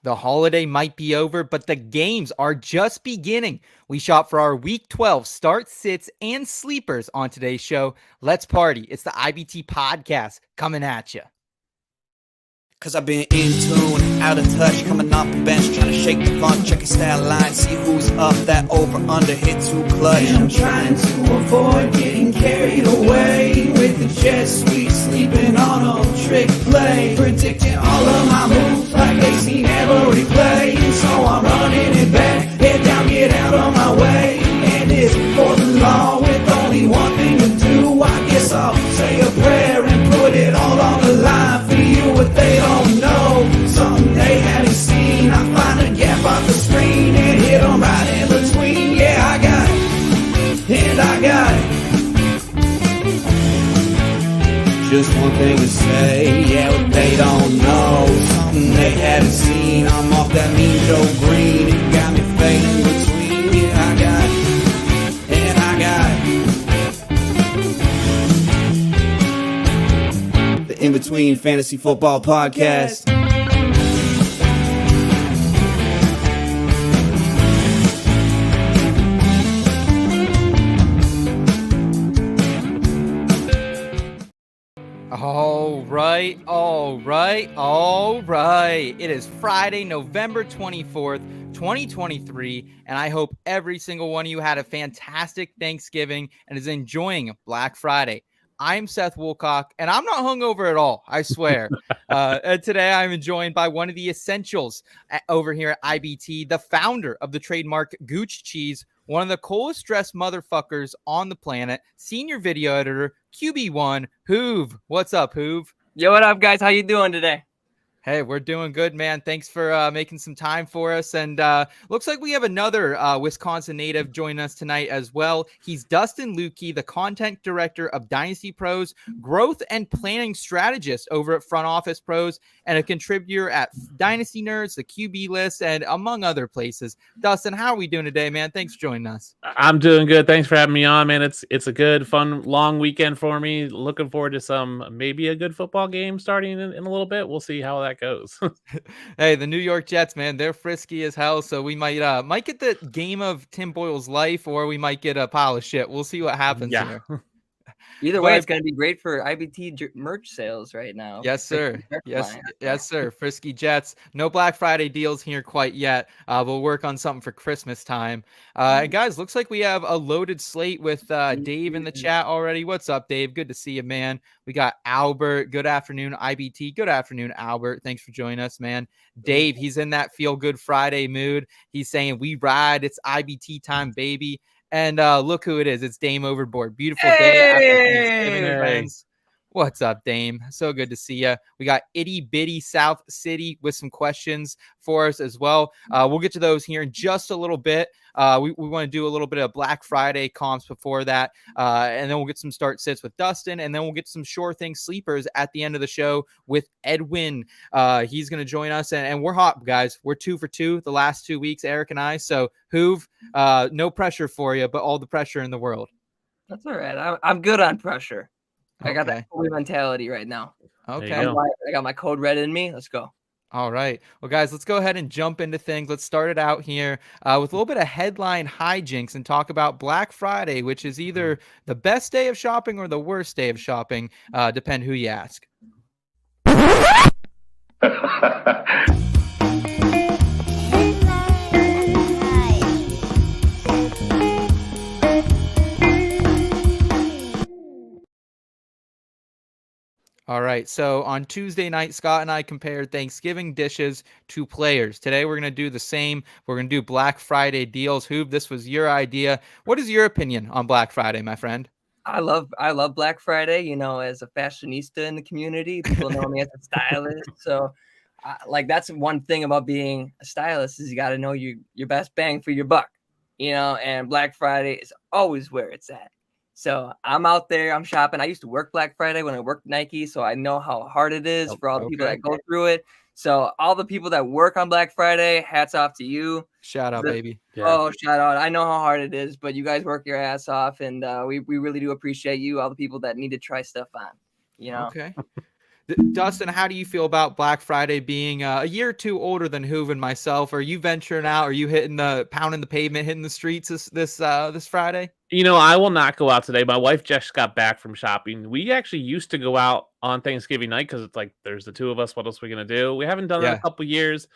The holiday might be over, but the games are just beginning. We shop for our Week 12 start, sits, and sleepers on today's show. Let's party. It's the IBT podcast coming at you. Cause I've been in tune, out of touch, coming off the bench, trying to shake the funk, check your stat line, see who's up, that over under hit too clutch. And I'm trying to avoid getting carried away with the jet sweep, sleeping on a trick play, predicting all of my moves like they seen every play. So I'm running it back, head down, get out of my way, and it's for the law with only one thing to do. I guess I'll say a prayer and put it all on the line for you. What they don't know, something they haven't seen. I find a gap off the screen and hit them right in between. Yeah, I got it, and I got it. Just one thing to say, yeah, what they don't know, something they haven't seen. I'm off that mean Joe Green, it got me fading between. Yeah, I got it, and I got it. The In Between Fantasy Football Podcast. All right. It is Friday, November 24th, 2023, and I hope every single one of you had a fantastic Thanksgiving and is enjoying Black Friday. I'm Seth Woolcock, and I'm not hungover at all, I swear. And today I'm joined by one of the essentials over here at IBT, the founder of the trademark Gooch Cheese, one of the coolest dressed motherfuckers on the planet, senior video editor, QB1, Hoov. What's up, Hoov? Yo, what up, guys? How you doing today? Hey, we're doing good, man. Thanks for making some time for us. And looks like we have another Wisconsin native joining us tonight as well. He's Dustin Ludke, the content director of Dynasty Pros, growth and planning strategist over at Front Office Pros, and a contributor at Dynasty Nerds, the QB List, and among other places. Dustin, how are we doing today, man? Thanks for joining us. I'm doing good. Thanks for having me on, man. It's a good, fun, long weekend for me. Looking forward to maybe a good football game starting in a little bit. We'll see how that goes. Hey, the New York Jets, man, they're frisky as hell. So we might get the game of Tim Boyle's life, or we might get a pile of shit. We'll see what happens here. Either way, it's going to be great for IBT merch sales right now. Yes, sir. Yes, sir. Frisky Jets. No Black Friday deals here quite yet. We'll work on something for Christmas time. Guys, looks like we have a loaded slate with Dave in the chat already. What's up, Dave? Good to see you, man. We got Albert. Good afternoon, IBT. Good afternoon, Albert. Thanks for joining us, man. Dave, he's in that Feel Good Friday mood. He's saying, we ride. It's IBT time, baby. And look who it is. It's Dame Overboard. Beautiful day after Thanksgiving, friends. What's up, Dame? So good to see you. We got Itty Bitty South City with some questions for us as well. We'll get to those here in just a little bit. We want to do a little bit of Black Friday comps before that. And then we'll get some start sits with Dustin. And then we'll get some sure thing sleepers at the end of the show with Edwin. He's going to join us. And we're hot, guys. We're 2 for 2 the last 2 weeks, Eric and I. So, Hoov, no pressure for you, but all the pressure in the world. That's all right. I'm good on pressure. I got that holy mentality right now. Okay. I got my code red in me. Let's go. All right. Well, guys, let's go ahead and jump into things. Let's start it out here with a little bit of headline hijinks and talk about Black Friday, which is either the best day of shopping or the worst day of shopping, depend who you ask. All right, so on Tuesday night, Scott and I compared Thanksgiving dishes to players. Today, we're going to do the same. We're going to do Black Friday deals. Hoov, this was your idea. What is your opinion on Black Friday, my friend? I love Black Friday. You know, as a fashionista in the community, people know me as a stylist. So, that's one thing about being a stylist is you got to know your best bang for your buck. You know, and Black Friday is always where it's at. So I'm out there, I'm shopping. I used to work Black Friday when I worked Nike, so I know how hard it is for all the people that go through it. So all the people that work on Black Friday, hats off to you. Shout out, baby. Yeah. Oh, shout out. I know how hard it is, but you guys work your ass off, and we really do appreciate you, all the people that need to try stuff on. You know? Okay. Dustin, how do you feel about Black Friday being a year or two older than Hoov and myself? Are you venturing out? Are you pounding the pavement, hitting the streets this Friday? I will not go out today. My wife just got back from shopping. We actually used to go out on Thanksgiving night because it's like there's the two of us. What else are we gonna do? We haven't done it in a couple years.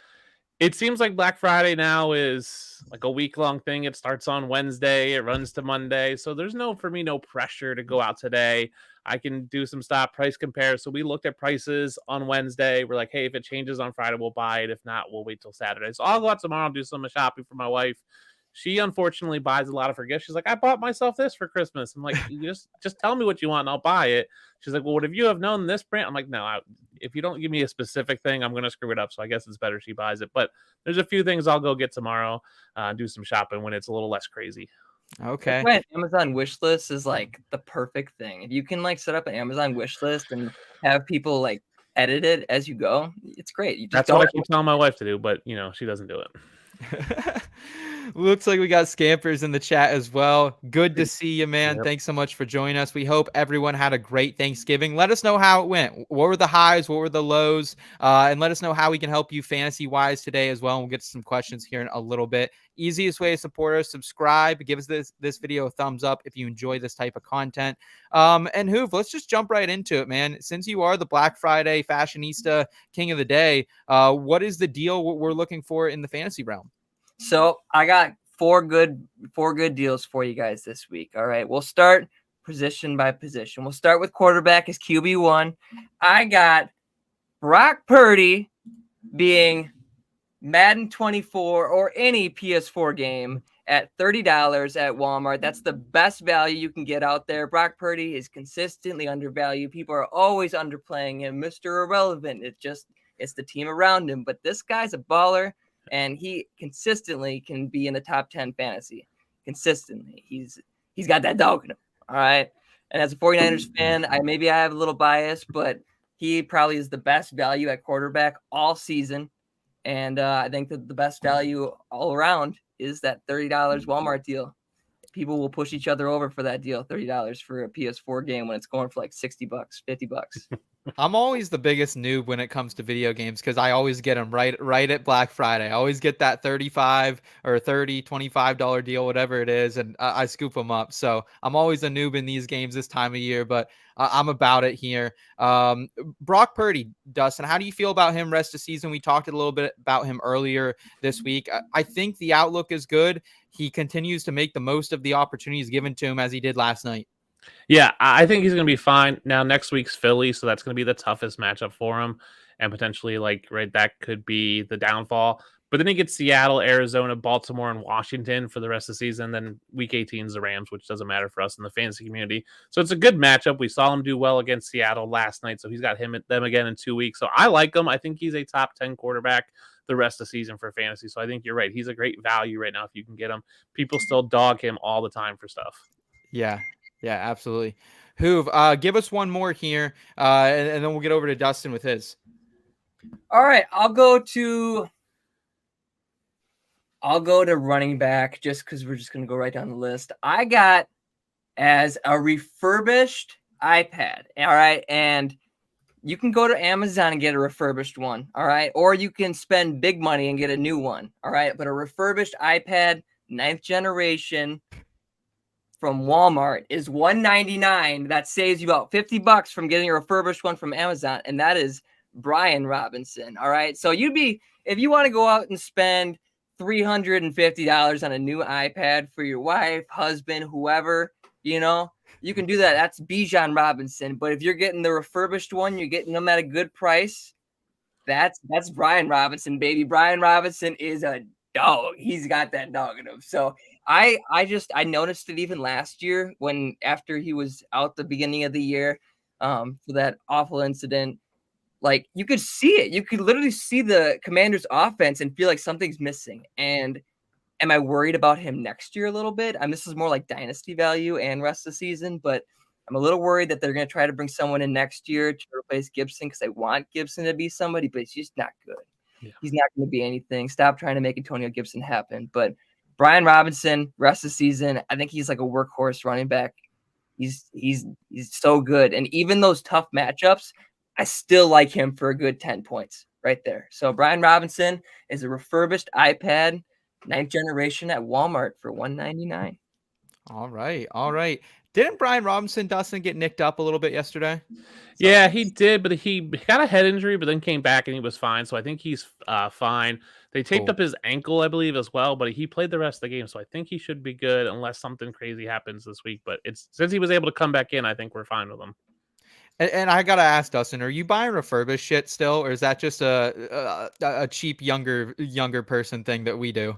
It seems like Black Friday now is like a week-long thing. It starts on Wednesday, it runs to Monday. So there's no pressure to go out today. I can do some stop price compare. So we looked at prices on Wednesday. We're like, hey, if it changes on Friday, we'll buy it. If not, we'll wait till Saturday. So I'll go out tomorrow and do some shopping for my wife. She unfortunately buys a lot of her gifts. She's like, I bought myself this for Christmas. I'm like, you just tell me what you want and I'll buy it. She's like, well, what if you have known this brand? I'm like, no, if you don't give me a specific thing, I'm going to screw it up. So I guess it's better she buys it. But there's a few things I'll go get tomorrow, do some shopping when it's a little less crazy. Okay. That's why an Amazon wish list is like the perfect thing. If you can like set up an Amazon wish list and have people like edit it as you go, it's great. That's what I keep telling my wife to do, but she doesn't do it. Looks like we got Scampers in the chat as well. Good to see you, man. Thanks so much for joining us. We hope everyone had a great Thanksgiving. Let us know how it went. What were the highs? What were the lows? And let us know how we can help you fantasy-wise today as well. And we'll get to some questions here in a little bit. Easiest way to support us, subscribe. Give us this video a thumbs up if you enjoy this type of content. And Hoov, let's just jump right into it, man. Since you are the Black Friday fashionista king of the day, what is the deal we're looking for in the fantasy realm? So I got four good deals for you guys this week. All right, we'll start position by position. We'll start with quarterback as QB1. I got Brock Purdy being Madden 24 or any PS4 game at $30 at Walmart. That's the best value you can get out there. Brock Purdy is consistently undervalued. People are always underplaying him, Mr. Irrelevant. It's the team around him, but this guy's a baller. And he consistently can be in the top 10 fantasy. Consistently. He's got that dog in him. All right. And as a 49ers fan, I have a little bias, but he probably is the best value at quarterback all season. And I think that the best value all around is that $30 Walmart deal. People will push each other over for that deal, $30 for a PS4 game when it's going for like $60, $50. I'm always the biggest noob when it comes to video games because I always get them right at Black Friday. I always get that $35 or $30, $25 deal, whatever it is, and I scoop them up. So I'm always a noob in these games this time of year, but I'm about it here. Brock Purdy, Dustin, how do you feel about him rest of season? We talked a little bit about him earlier this week. I think the outlook is good. He continues to make the most of the opportunities given to him as he did last night. Yeah, I think he's going to be fine. Now, next week's Philly, so that's going to be the toughest matchup for him. And potentially, that could be the downfall. But then he gets Seattle, Arizona, Baltimore, and Washington for the rest of the season. Then week 18 is the Rams, which doesn't matter for us in the fantasy community. So it's a good matchup. We saw him do well against Seattle last night, so he's got them again in 2 weeks. So I like him. I think he's a top 10 quarterback the rest of the season for fantasy. So I think you're right. He's a great value right now if you can get him. People still dog him all the time for stuff. Yeah, absolutely. Hoov, give us one more here, and then we'll get over to Dustin with his. All right, I'll go to running back just because we're just going to go right down the list. I got as a refurbished iPad, all right? And you can go to Amazon and get a refurbished one, all right? Or you can spend big money and get a new one, all right? But a refurbished iPad, 9th generation from Walmart is $199. That saves you about $50 from getting a refurbished one from Amazon, and that is Brian Robinson, all right? So if you want to go out and spend $350 on a new iPad for your wife, husband, whoever, you can do that. That's Bijan Robinson. But if you're getting the refurbished one, you're getting them at a good price. That's Brian Robinson, baby. Brian Robinson is a dog. He's got that dog in him. So I noticed it even last year after he was out the beginning of the year for that awful incident. Like, you could see it. You could literally see the Commanders' offense and feel like something's missing. And am I worried about him next year a little bit? This is more like dynasty value and rest of the season, but I'm a little worried that they're going to try to bring someone in next year to replace Gibson because I want Gibson to be somebody, but he's just not good. Yeah. He's not going to be anything. Stop trying to make Antonio Gibson happen. But Brian Robinson, rest of the season, I think he's like a workhorse running back. He's so good. And even those tough matchups, I still like him for a good 10 points right there. So Brian Robinson is a refurbished iPad 9th generation at Walmart for $199. All right. Didn't Brian Robinson, Dustin, get nicked up a little bit yesterday? Yeah, he did, but he got a head injury, but then came back and he was fine. So I think he's fine. They taped up his ankle, I believe, as well, but he played the rest of the game, so I think he should be good unless something crazy happens this week. But since he was able to come back in, I think we're fine with him. And I gotta ask, Dustin, are you buying refurbished shit still, or is that just a cheap younger person thing that we do?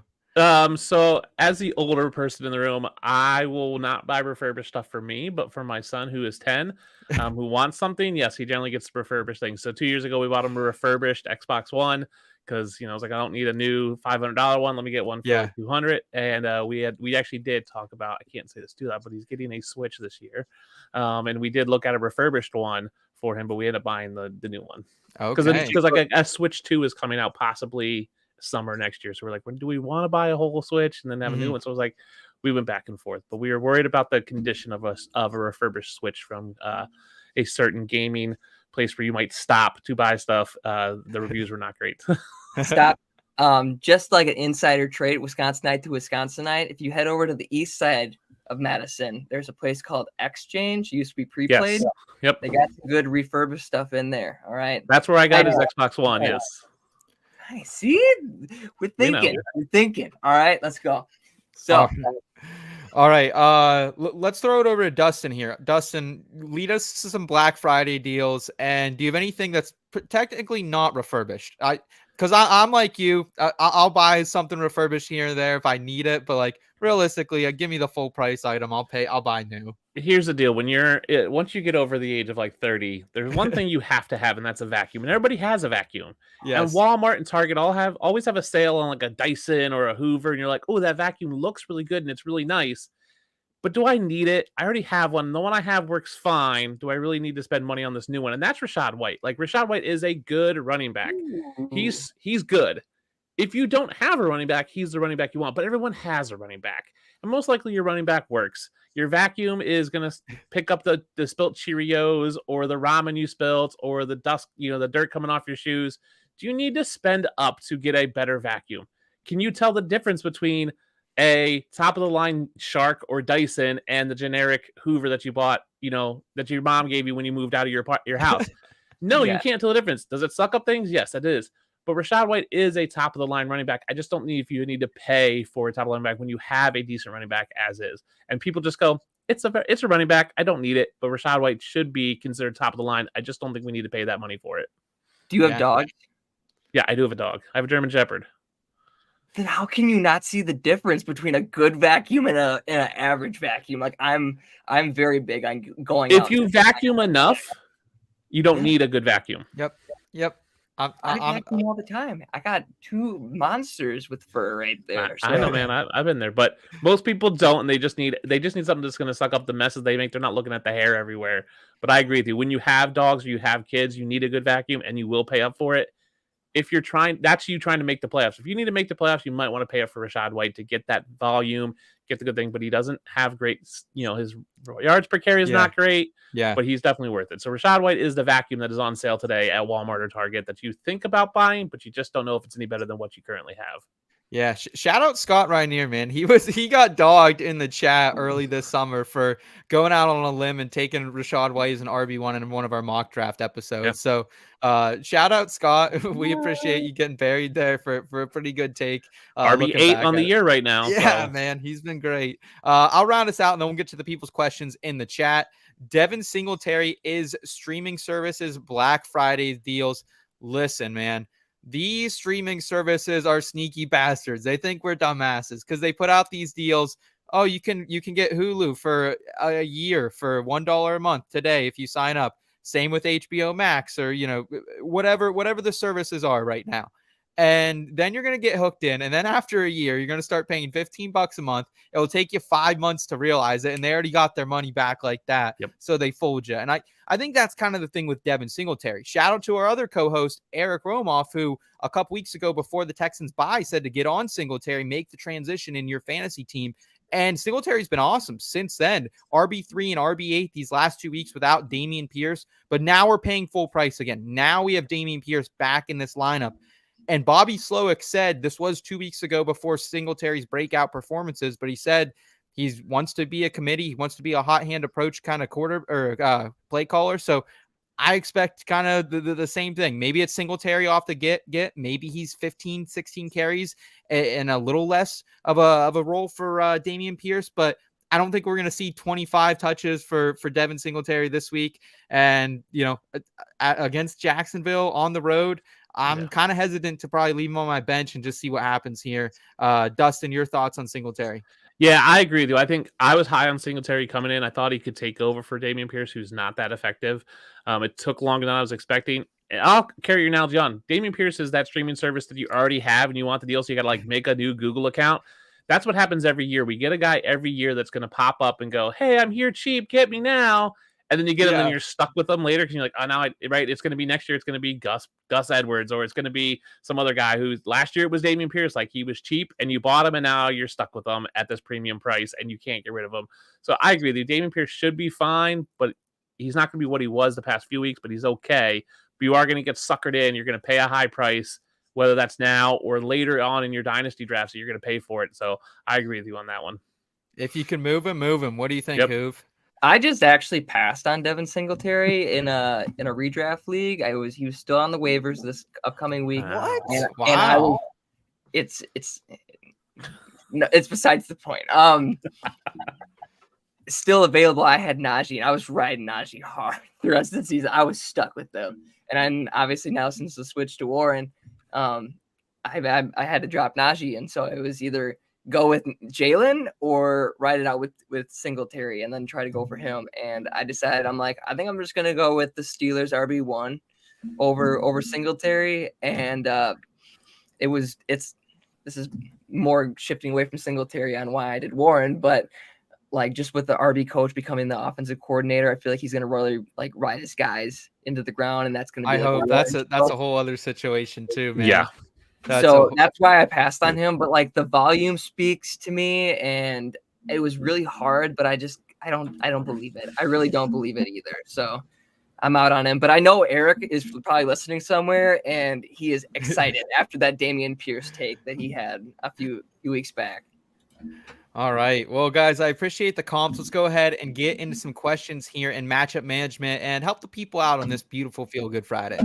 So as the older person in the room, I will not buy refurbished stuff for me, but for my son who is 10, who wants something, yes, he generally gets refurbished things. So 2 years ago, we bought him a refurbished Xbox One because I was like, I don't need a new $500 one. Let me get one for like $200. And we actually did talk about, I can't say this too loud, but he's getting a Switch this year, and we did look at a refurbished one for him, but we ended up buying the new one because like a Switch 2 is coming out possibly summer next year. So we're like, when do we want to buy a whole Switch and then have a new one? So it was like, we went back and forth, but we were worried about the condition of a refurbished Switch from a certain gaming place where you might stop to buy stuff. The reviews were not great. Stop. Just like an insider trade, Wisconsinite to Wisconsinite. If you head over to the east side of Madison, there's a place called Exchange. It used to be pre-played. Yes. Yep. They got some good refurbished stuff in there. All right. That's where I got his Xbox One. Yes. Nice. See, we're thinking. We're thinking. All right, let's go. So, all right. Let's throw it over to Dustin here. Dustin, lead us to some Black Friday deals. And do you have anything that's technically not refurbished? Because I'm like you. I'll buy something refurbished here and there if I need it. But like realistically, give me the full price item. I'll buy new. Here's the deal. Once you get over the age of like 30, there's one thing you have to have, and that's a vacuum. And everybody has a vacuum. Yes. And Walmart and Target always have a sale on like a Dyson or a Hoover, and you're like, oh, that vacuum looks really good and it's really nice. But do I need it? I already have one. The one I have works fine. Do I really need to spend money on this new one? And that's Rachaad White. Like Rachaad White is a good running back. He's good. If you don't have a running back, he's the running back you want. But everyone has a running back. And most likely your running back works. Your vacuum is going to pick up the spilt Cheerios or the ramen you spilt or the dust, the dirt coming off your shoes. Do you need to spend up to get a better vacuum? Can you tell the difference between a top of the line Shark or Dyson and the generic Hoover that you bought, that your mom gave you when you moved out of your house? No, You can't tell the difference. Does it suck up things? Yes, it is. But Rachaad White is a top of the line running back. I just don't need if you need to pay for a top of the line back when you have a decent running back as is. And people just go, it's a running back. I don't need it. But Rachaad White should be considered top of the line. I just don't think we need to pay that money for it. Do you have dogs? Yeah, I do have a dog. I have a German Shepherd. Then how can you not see the difference between a good vacuum and an average vacuum? Like I'm very big on going. If you vacuum enough, you don't need a good vacuum. Yep. I vacuum all the time. I got two monsters with fur right there. I know, man. I've been there, but most people don't, and they just need something that's going to suck up the messes they make. They're not looking at the hair everywhere. But I agree with you. When you have dogs or you have kids, you need a good vacuum, and you will pay up for it. If you're that's you trying to make the playoffs. If you need to make the playoffs, you might want to pay up for Rachaad White to get that volume, get the good thing. But he doesn't have great, his yards per carry is not great. Yeah, but he's definitely worth it. So Rachaad White is the vacuum that is on sale today at Walmart or Target that you think about buying, but you just don't know if it's any better than what you currently have. Yeah, shout out Scott Rainier, man. He got dogged in the chat early this summer for going out on a limb and taking Rachaad White as an RB1 in one of our mock draft episodes. Yeah. So shout out Scott. We appreciate you getting buried there for a pretty good take. RB8 on the year right now. Yeah, man, he's been great. I'll round us out and then we'll get to the people's questions in the chat. Devin Singletary is streaming services Black Friday deals. Listen, man. These streaming services are sneaky bastards. They think we're dumbasses because they put out these deals. Oh, you can get Hulu for a year for $1 a month today if you sign up. Same with HBO Max or whatever the services are right now. And then you're going to get hooked in. And then after a year, you're going to start paying $15 a month. It will take you 5 months to realize it. And they already got their money back like that. Yep. So they fooled you. And I think that's kind of the thing with Devin Singletary. Shout out to our other co-host, Eric Romoff, who a couple weeks ago before the Texans bye said to get on Singletary, make the transition in your fantasy team. And Singletary's been awesome since then. RB3 and RB8 these last 2 weeks without Dameon Pierce. But now we're paying full price again. Now we have Dameon Pierce back in this lineup. And Bobby Slowick said, this was 2 weeks ago before Singletary's breakout performances, but he said he wants to be a committee. He wants to be a hot hand approach kind of play caller. So I expect kind of the same thing. Maybe it's Singletary off the get. Maybe he's 15, 16 carries and a little less of a role for Dameon Pierce, but I don't think we're going to see 25 touches for Devin Singletary this week. And, against Jacksonville on the road, I'm kind of hesitant to probably leave him on my bench and just see what happens here. Dustin, your thoughts on Singletary? Yeah, I agree with you. I think I was high on Singletary coming in. I thought he could take over for Dameon Pierce, who's not that effective. It took longer than I was expecting. I'll carry your analogy on. Dameon Pierce is that streaming service that you already have and you want the deal, so you got to make a new Google account. That's what happens every year. We get a guy every year that's going to pop up and go, hey, I'm here cheap, get me now. And then you get him and you're stuck with them later because you're like, oh, now, right, it's going to be next year. It's going to be Gus Edwards, or it's going to be some other guy who last year it was Dameon Pierce. Like, he was cheap and you bought him and now you're stuck with him at this premium price and you can't get rid of him. So I agree with you. Dameon Pierce should be fine, but he's not going to be what he was the past few weeks, but he's okay. But you are going to get suckered in. You're going to pay a high price, whether that's now or later on in your dynasty draft. So you're going to pay for it. So I agree with you on that one. If you can move him, move him. What do you think, Hoov? I just actually passed on Devin Singletary in a redraft league. He was still on the waivers this upcoming week. What? And it's besides the point. Still available. I had Najee, and I was riding Najee hard the rest of the season. I was stuck with them, and then obviously now since the switch to Warren, I had to drop Najee, and so it was either go with Jalen or ride it out with Singletary and then try to go for him. And I decided, I think I'm just going to go with the Steelers RB1 over Singletary. And this is more shifting away from Singletary on why I did Warren, but just with the RB coach becoming the offensive coordinator, I feel like he's going to really ride his guys into the ground. And that's going to be, I hope that's a whole other situation too, man. Yeah. That's why I passed on him. But the volume speaks to me, and it was really hard. But I don't believe it. I really don't believe it either. So I'm out on him. But I know Eric is probably listening somewhere, and he is excited after that Dameon Pierce take that he had a few weeks back. All right. Well, guys, I appreciate the comps. Let's go ahead and get into some questions here and matchup management and help the people out on this beautiful Feel Good Friday.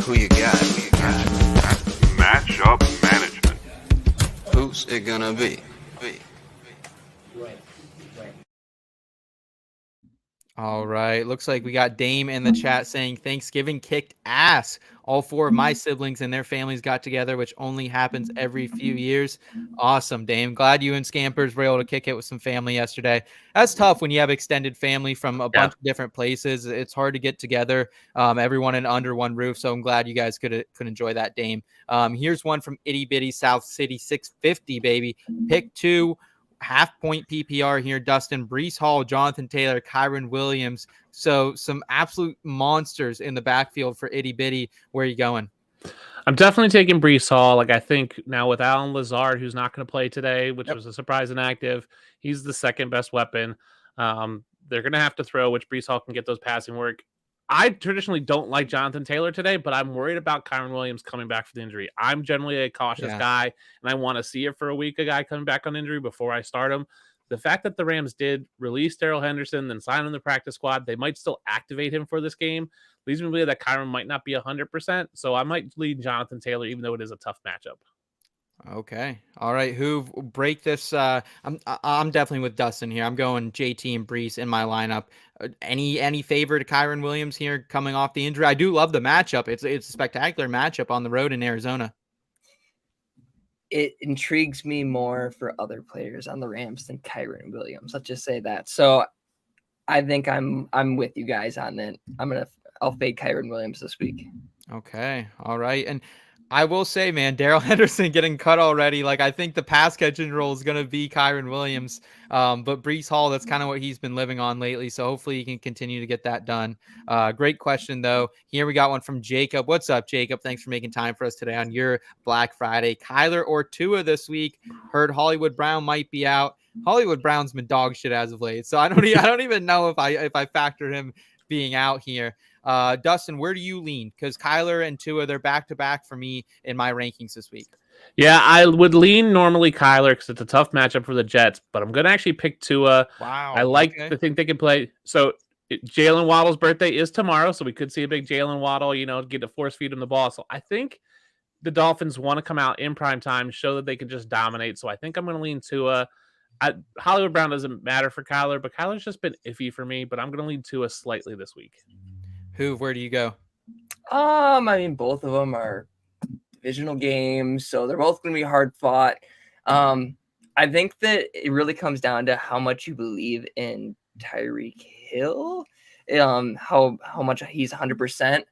Who you got? Matchup management. Who's it gonna be? All right. Looks like we got Dame in the chat saying Thanksgiving kicked ass. All four of my siblings and their families got together, which only happens every few years. Awesome, Dame. Glad you and Scampers were able to kick it with some family yesterday. That's tough when you have extended family from a bunch of different places. It's hard to get together, everyone in under one roof. So I'm glad you guys could enjoy that, Dame. Here's one from Itty Bitty South City 650, baby. Pick 2. Half-point PPR here, Dustin. Breece Hall, Jonathan Taylor, Kyren Williams. So some absolute monsters in the backfield for Itty Bitty. Where are you going? I'm definitely taking Breece Hall. I think now with Allen Lazard, who's not going to play today, which was a surprise inactive, he's the second best weapon. They're going to have to throw, which Breece Hall can get those passing work. I traditionally don't like Jonathan Taylor today, but I'm worried about Kyren Williams coming back from the injury. I'm generally a cautious guy, and I want to see it for a week, a guy coming back on injury before I start him. The fact that the Rams did release Darrell Henderson, then sign him in the practice squad, they might still activate him for this game, leads me to believe that Kyren might not be 100%. So I might lead Jonathan Taylor, even though it is a tough matchup. Okay. All right. Who break this? I'm definitely with Dustin here. I'm going JT and Breece in my lineup. Any favor to Kyren Williams here coming off the injury? I do love the matchup. It's a spectacular matchup on the road in Arizona. It intrigues me more for other players on the Rams than Kyren Williams. Let's just say that. So I think I'm with you guys on that. I'll fade Kyren Williams this week. Okay. All right. And I will say, man, Darrell Henderson getting cut already. Like, I think the pass catching role is going to be Kyron Williams. But Breece Hall, that's kind of what he's been living on lately. So hopefully he can continue to get that done. Great question, though. Here we got one from Jacob. What's up, Jacob? Thanks for making time for us today on your Black Friday. Kyler or Tua this week? Heard Hollywood Brown might be out. Hollywood Brown's been dog shit as of late. So I don't even know if I factor him being out here. Dustin, where do you lean? Because Kyler and Tua, they're back-to-back for me in my rankings this week. Yeah, I would lean normally Kyler because it's a tough matchup for the Jets, but I'm going to actually pick Tua. Wow. I like to think they can play. So Jalen Waddle's birthday is tomorrow, so we could see a big Jalen Waddle, get to force feed him the ball. So I think the Dolphins want to come out in prime time, show that they can just dominate. So I think I'm going to lean Tua. Hollywood Brown doesn't matter for Kyler, but Kyler's just been iffy for me, but I'm going to lean Tua slightly this week. Hoov, where do you go? I mean, both of them are divisional games, so they're both going to be hard fought. I think that it really comes down to how much you believe in Tyreek Hill, how much he's 100%.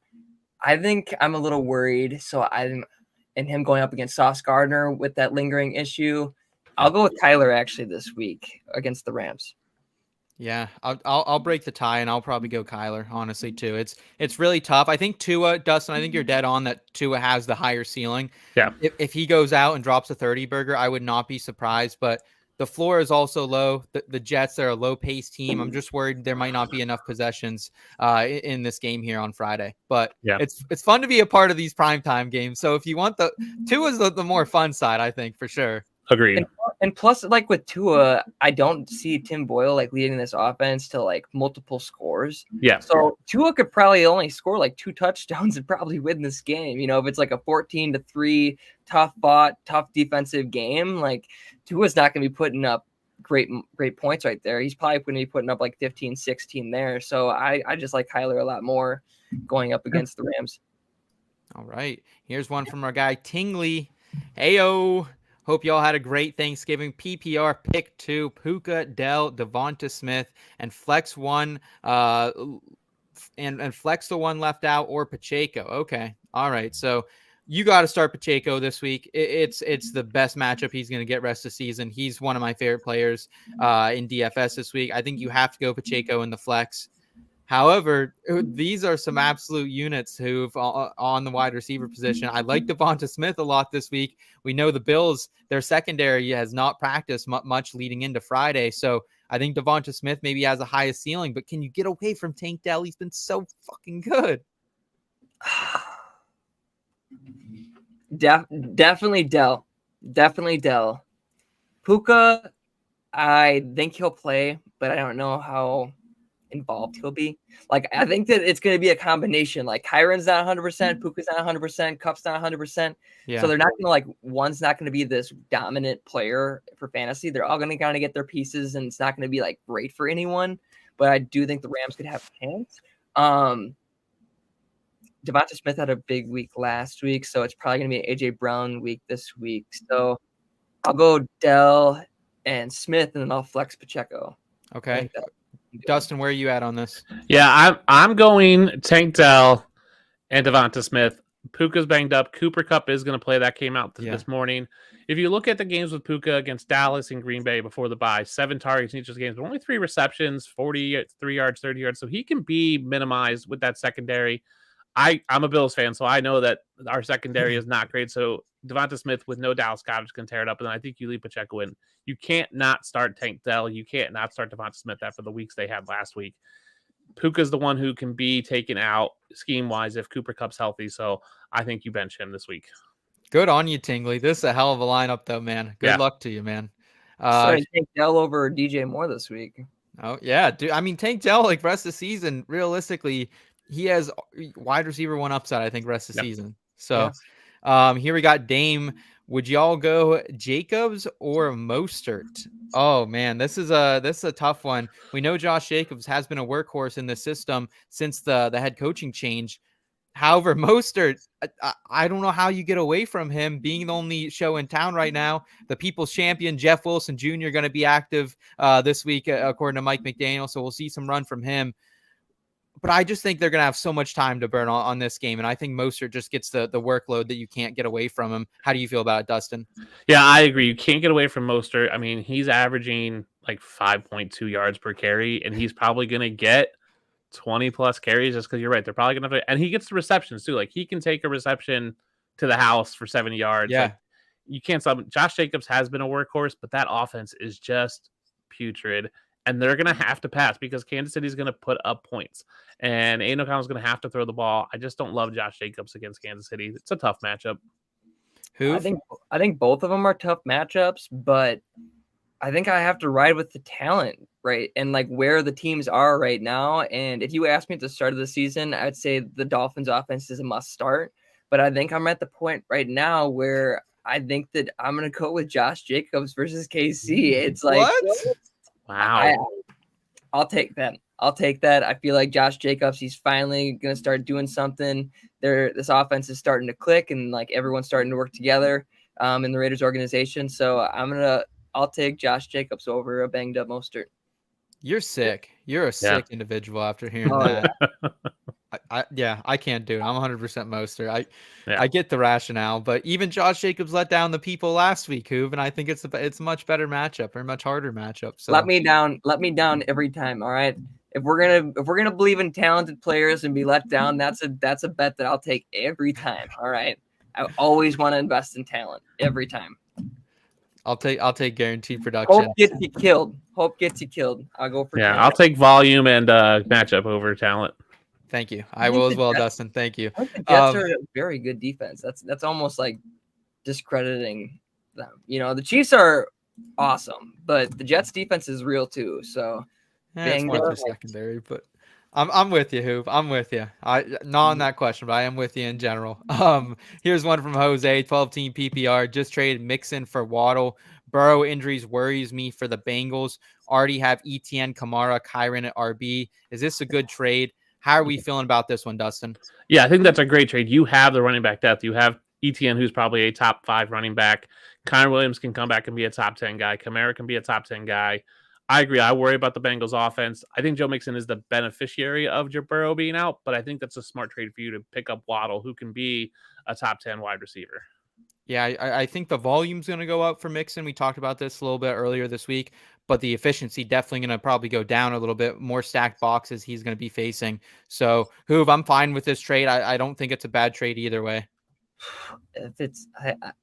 I think I'm a little worried, and him going up against Sauce Gardner with that lingering issue. I'll go with Kyler actually this week against the Rams. Yeah, I'll break the tie, and I'll probably go Kyler, honestly, too. It's really tough. I think Tua, Dustin, I think you're dead on that Tua has the higher ceiling. Yeah. If he goes out and drops a 30-burger, I would not be surprised, but the floor is also low. The Jets, they're a low-paced team. I'm just worried there might not be enough possessions in this game here on Friday. But yeah, it's fun to be a part of these primetime games. So if you want Tua's the more fun side, I think, for sure. Agreed. And plus, like with Tua, I don't see Tim Boyle leading this offense to multiple scores. Yeah. So Tua could probably only score 2 touchdowns and probably win this game. If it's a 14-3 tough defensive game, Tua's not going to be putting up great points right there. He's probably going to be putting up 15, 16 there. So I just like Kyler a lot more going up against the Rams. All right. Here's one from our guy Tingley. Heyo. Hope y'all had a great Thanksgiving. PPR pick 2, Puka, Dell, Devonta Smith, and flex 1, and flex the one left out or Pacheco. Okay, all right. So you got to start Pacheco this week. It's the best matchup he's going to get rest of the season. He's one of my favorite players in DFS this week. I think you have to go Pacheco in the flex. However, these are some absolute units who've on the wide receiver position. I like Devonta Smith a lot this week. We know the Bills, their secondary has not practiced much leading into Friday. So I think Devonta Smith maybe has the highest ceiling, but can you get away from Tank Dell? He's been so fucking good. Definitely Dell. Puka, I think he'll play, but I don't know how involved he'll be. I think that it's going to be a combination. Kyron's not 100%, Puka's not 100%, Cup's not 100%. Yeah. So they're not going to one's not going to be this dominant player for fantasy. They're all going to kind of get their pieces, and it's not going to be great for anyone. But I do think the Rams could have a chance. Devonta Smith had a big week last week, so it's probably going to be an AJ Brown week this week. So I'll go Dell and Smith, and then I'll flex Pacheco. Okay. Dustin, where are you at on this? Yeah, I'm going Tank Dell and Devonta Smith. Puka's banged up. Cooper Kupp is going to play. That came out this morning. If you look at the games with Puka against Dallas and Green Bay before the bye, 7 targets in each of those games, but only 3 receptions, 43 yards, 30 yards. So he can be minimized with that secondary. I'm a Bills fan, so I know that our secondary is not great. So Devonta Smith with no Dallas Goedert can tear it up, and then I think you leave Pacheco in. You can't not start Tank Dell. You can't not start Devonta Smith after the weeks they had last week. Puka's the one who can be taken out scheme-wise if Cooper Kupp's healthy, so I think you bench him this week. Good on you, Tingley. This is a hell of a lineup, though, man. Good luck to you, man. Sorry, Tank Dell over DJ Moore this week. Oh, yeah. Dude, I mean, Tank Dell, rest of the season, realistically, he has wide receiver 1 upside, I think, rest of the season. So here we got Dame. Would y'all go Jacobs or Mostert? Oh man, this is a tough one. We know Josh Jacobs has been a workhorse in the system since the head coaching change. However, Mostert, I don't know how you get away from him being the only show in town right now. The people's champion, Jeff Wilson Jr., going to be active this week, according to Mike McDaniel. So we'll see some run from him. But I just think they're going to have so much time to burn on this game. And I think Mostert just gets the workload that you can't get away from him. How do you feel about it, Dustin? Yeah, I agree. You can't get away from Mostert. I mean, he's averaging like 5.2 yards per carry, and he's probably going to get 20 plus carries just because you're right. They're probably going to have to, and he gets the receptions too. Like he can take a reception to the house for 70 yards. Yeah. Like, you can't stop him. Josh Jacobs has been a workhorse, but that offense is just putrid. And they're going to have to pass because Kansas City is going to put up points. And Aiden O'Connell's going to have to throw the ball. I just don't love Josh Jacobs against Kansas City. It's a tough matchup. Who? I think both of them are tough matchups, but I think I have to ride with the talent, right? And like where the teams are right now. And if you asked me at the start of the season, I'd say the Dolphins offense is a must start. But I think I'm at the point right now where I think that I'm going to go with Josh Jacobs versus KC. It's like, what? Wow. I'll take that. I feel like Josh Jacobs, he's finally going to start doing something. This offense is starting to click and like everyone's starting to work together in the Raiders organization. So I'll take Josh Jacobs over a banged up Mostert. You're sick. You're a sick individual after hearing that. I can't do it. I'm 100% Mostert. I get the rationale, but even Josh Jacobs let down the people last week, Hoov, and I think it's a much better matchup or a much harder matchup. So let me down every time. All right. If we're gonna believe in talented players and be let down, that's a bet that I'll take every time. All right. I always want to invest in talent every time. I'll take guaranteed production. Hope gets you killed. I'll go for talent. I'll take volume and matchup over talent. Thank you. I will as well, Dustin. Thank you. I think the Jets are a very good defense. That's almost like discrediting them. You know, the Chiefs are awesome, but the Jets defense is real too. So it's more for secondary, but I'm with you, Hoov. I'm with you. Not on that question, but I am with you in general. Here's one from Jose, 12-team PPR. Just traded Mixon for Waddle. Burrow injuries worries me for the Bengals. Already have ETN, Kamara, Kyron at RB. Is this a good trade? How are we feeling about this one, Dustin? Yeah, I think that's a great trade. You have the running back depth. You have ETN, who's probably a top 5 running back. Kyron Williams can come back and be a top 10 guy. Kamara can be a top 10 guy. I agree. I worry about the Bengals offense. I think Joe Mixon is the beneficiary of Joe Burrow being out, but I think that's a smart trade for you to pick up Waddle, who can be a top 10 wide receiver. Yeah, I think the volume's going to go up for Mixon. We talked about this a little bit earlier this week, but the efficiency definitely going to probably go down a little bit. More stacked boxes he's going to be facing. So, Hoov, I'm fine with this trade. I don't think it's a bad trade either way. If it's,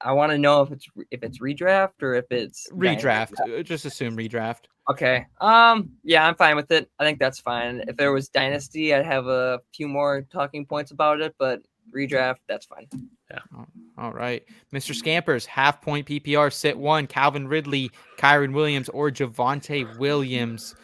I want to know if it's redraft or if it's redraft. Just assume redraft. Okay. Yeah, I'm fine with it. I think that's fine. If there was dynasty, I'd have a few more talking points about it, but redraft, that's fine. Yeah. All right. Mr. Scampers, half-point PPR, sit 1, Calvin Ridley, Kyron Williams, or Javonte Williams.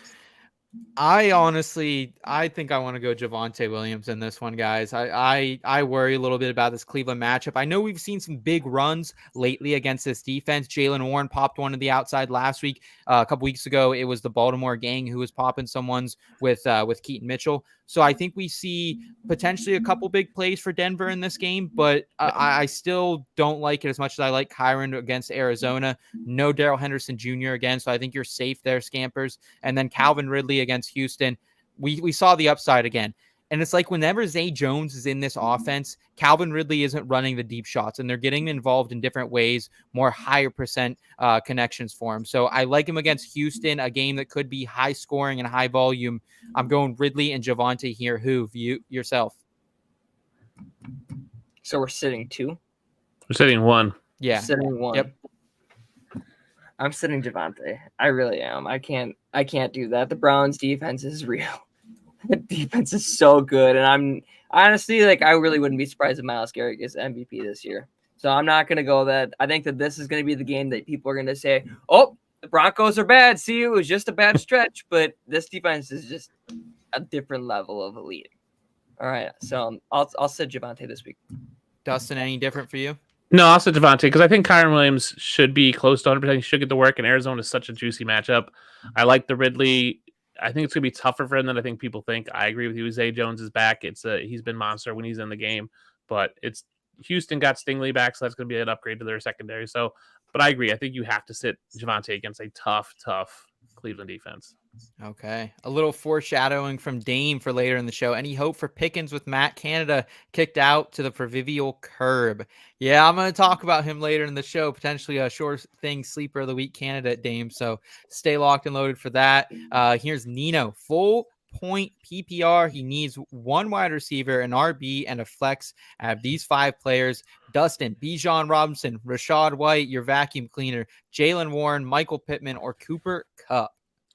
I think I want to go Javonte Williams in this one, guys. I worry a little bit about this Cleveland matchup. I know we've seen some big runs lately against this defense. Jaylen Warren popped one to the outside last week. A couple weeks ago, it was the Baltimore gang who was popping someone's with Keaton Mitchell. So I think we see potentially a couple big plays for Denver in this game, but I still don't like it as much as I like Kyron against Arizona. No Darrell Henderson Jr. again, so I think you're safe there, Scampers. And then Calvin Ridley against Houston. We saw the upside again. And it's like whenever Zay Jones is in this offense, Calvin Ridley isn't running the deep shots, and they're getting involved in different ways, more higher percent connections for him. So I like him against Houston, a game that could be high scoring and high volume. I'm going Ridley and Javonte here. Hoov, yourself. So we're sitting 2? We're sitting 1. Yeah. Sitting 1. Yep. I'm sitting Javonte. I really am. I can't do that. The Browns defense is real. The defense is so good, and I'm honestly I really wouldn't be surprised if Myles Garrett gets MVP this year. So I'm not going to go that. I think that this is going to be the game that people are going to say, "Oh, the Broncos are bad. See, it was just a bad stretch." But this defense is just a different level of elite. All right, so I'll sit Javonte this week. Dustin, any different for you? No, I'll sit Javonte because I think Kyron Williams should be close to 100%. He should get the work, and Arizona is such a juicy matchup. I like the Ridley. I think it's going to be tougher for him than I think people think. I agree with you. Zay Jones is back. He's been monster when he's in the game, but it's Houston got Stingley back, so that's going to be an upgrade to their secondary. So, but I agree. I think you have to sit Javonte against a tough Cleveland defense. Okay. A little foreshadowing from Dame for later in the show. Any hope for Pickens with Matt Canada kicked out to the proverbial curb? Yeah, I'm going to talk about him later in the show. Potentially a sure thing sleeper of the week candidate, Dame. So stay locked and loaded for that. Here's Nino. Full point PPR. He needs one wide receiver, an RB, and a flex. I have these 5 players: Dustin, Bijan Robinson, Rachaad White, your vacuum cleaner, Jalen Warren, Michael Pittman, or Cooper Kupp.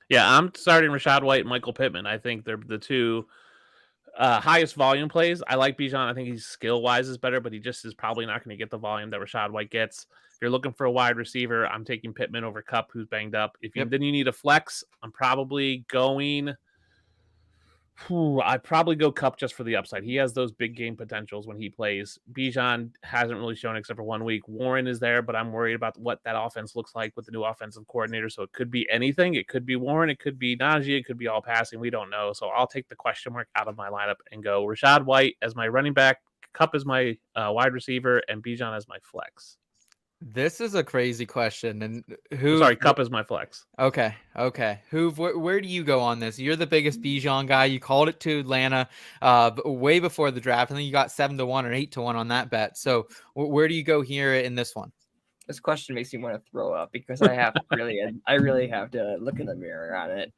Yeah, I'm starting Rachaad White and Michael Pittman. I think they're the two highest volume plays. I like Bijan. I think he's skill-wise is better, but he just is probably not going to get the volume that Rachaad White gets. If you're looking for a wide receiver, I'm taking Pittman over Kupp, who's banged up. Then you need a flex, I'm probably going... I'd probably go Kupp just for the upside. He has those big game potentials when he plays. Bijan hasn't really shown except for 1 week. Warren is there, but I'm worried about what that offense looks like with the new offensive coordinator. So it could be anything. It could be Warren. It could be Najee. It could be all passing. We don't know. So I'll take the question mark out of my lineup and go Rachaad White as my running back, Kupp as my wide receiver, and Bijan as my flex. This is a crazy question. And Kupp is my flex. Okay. Hoov, where do you go on this? You're the biggest Bijan guy. You called it to Atlanta way before the draft. I think you got 7-1 or 8-1 on that bet. So where do you go here in this one? This question makes me want to throw up because I really have to look in the mirror on it.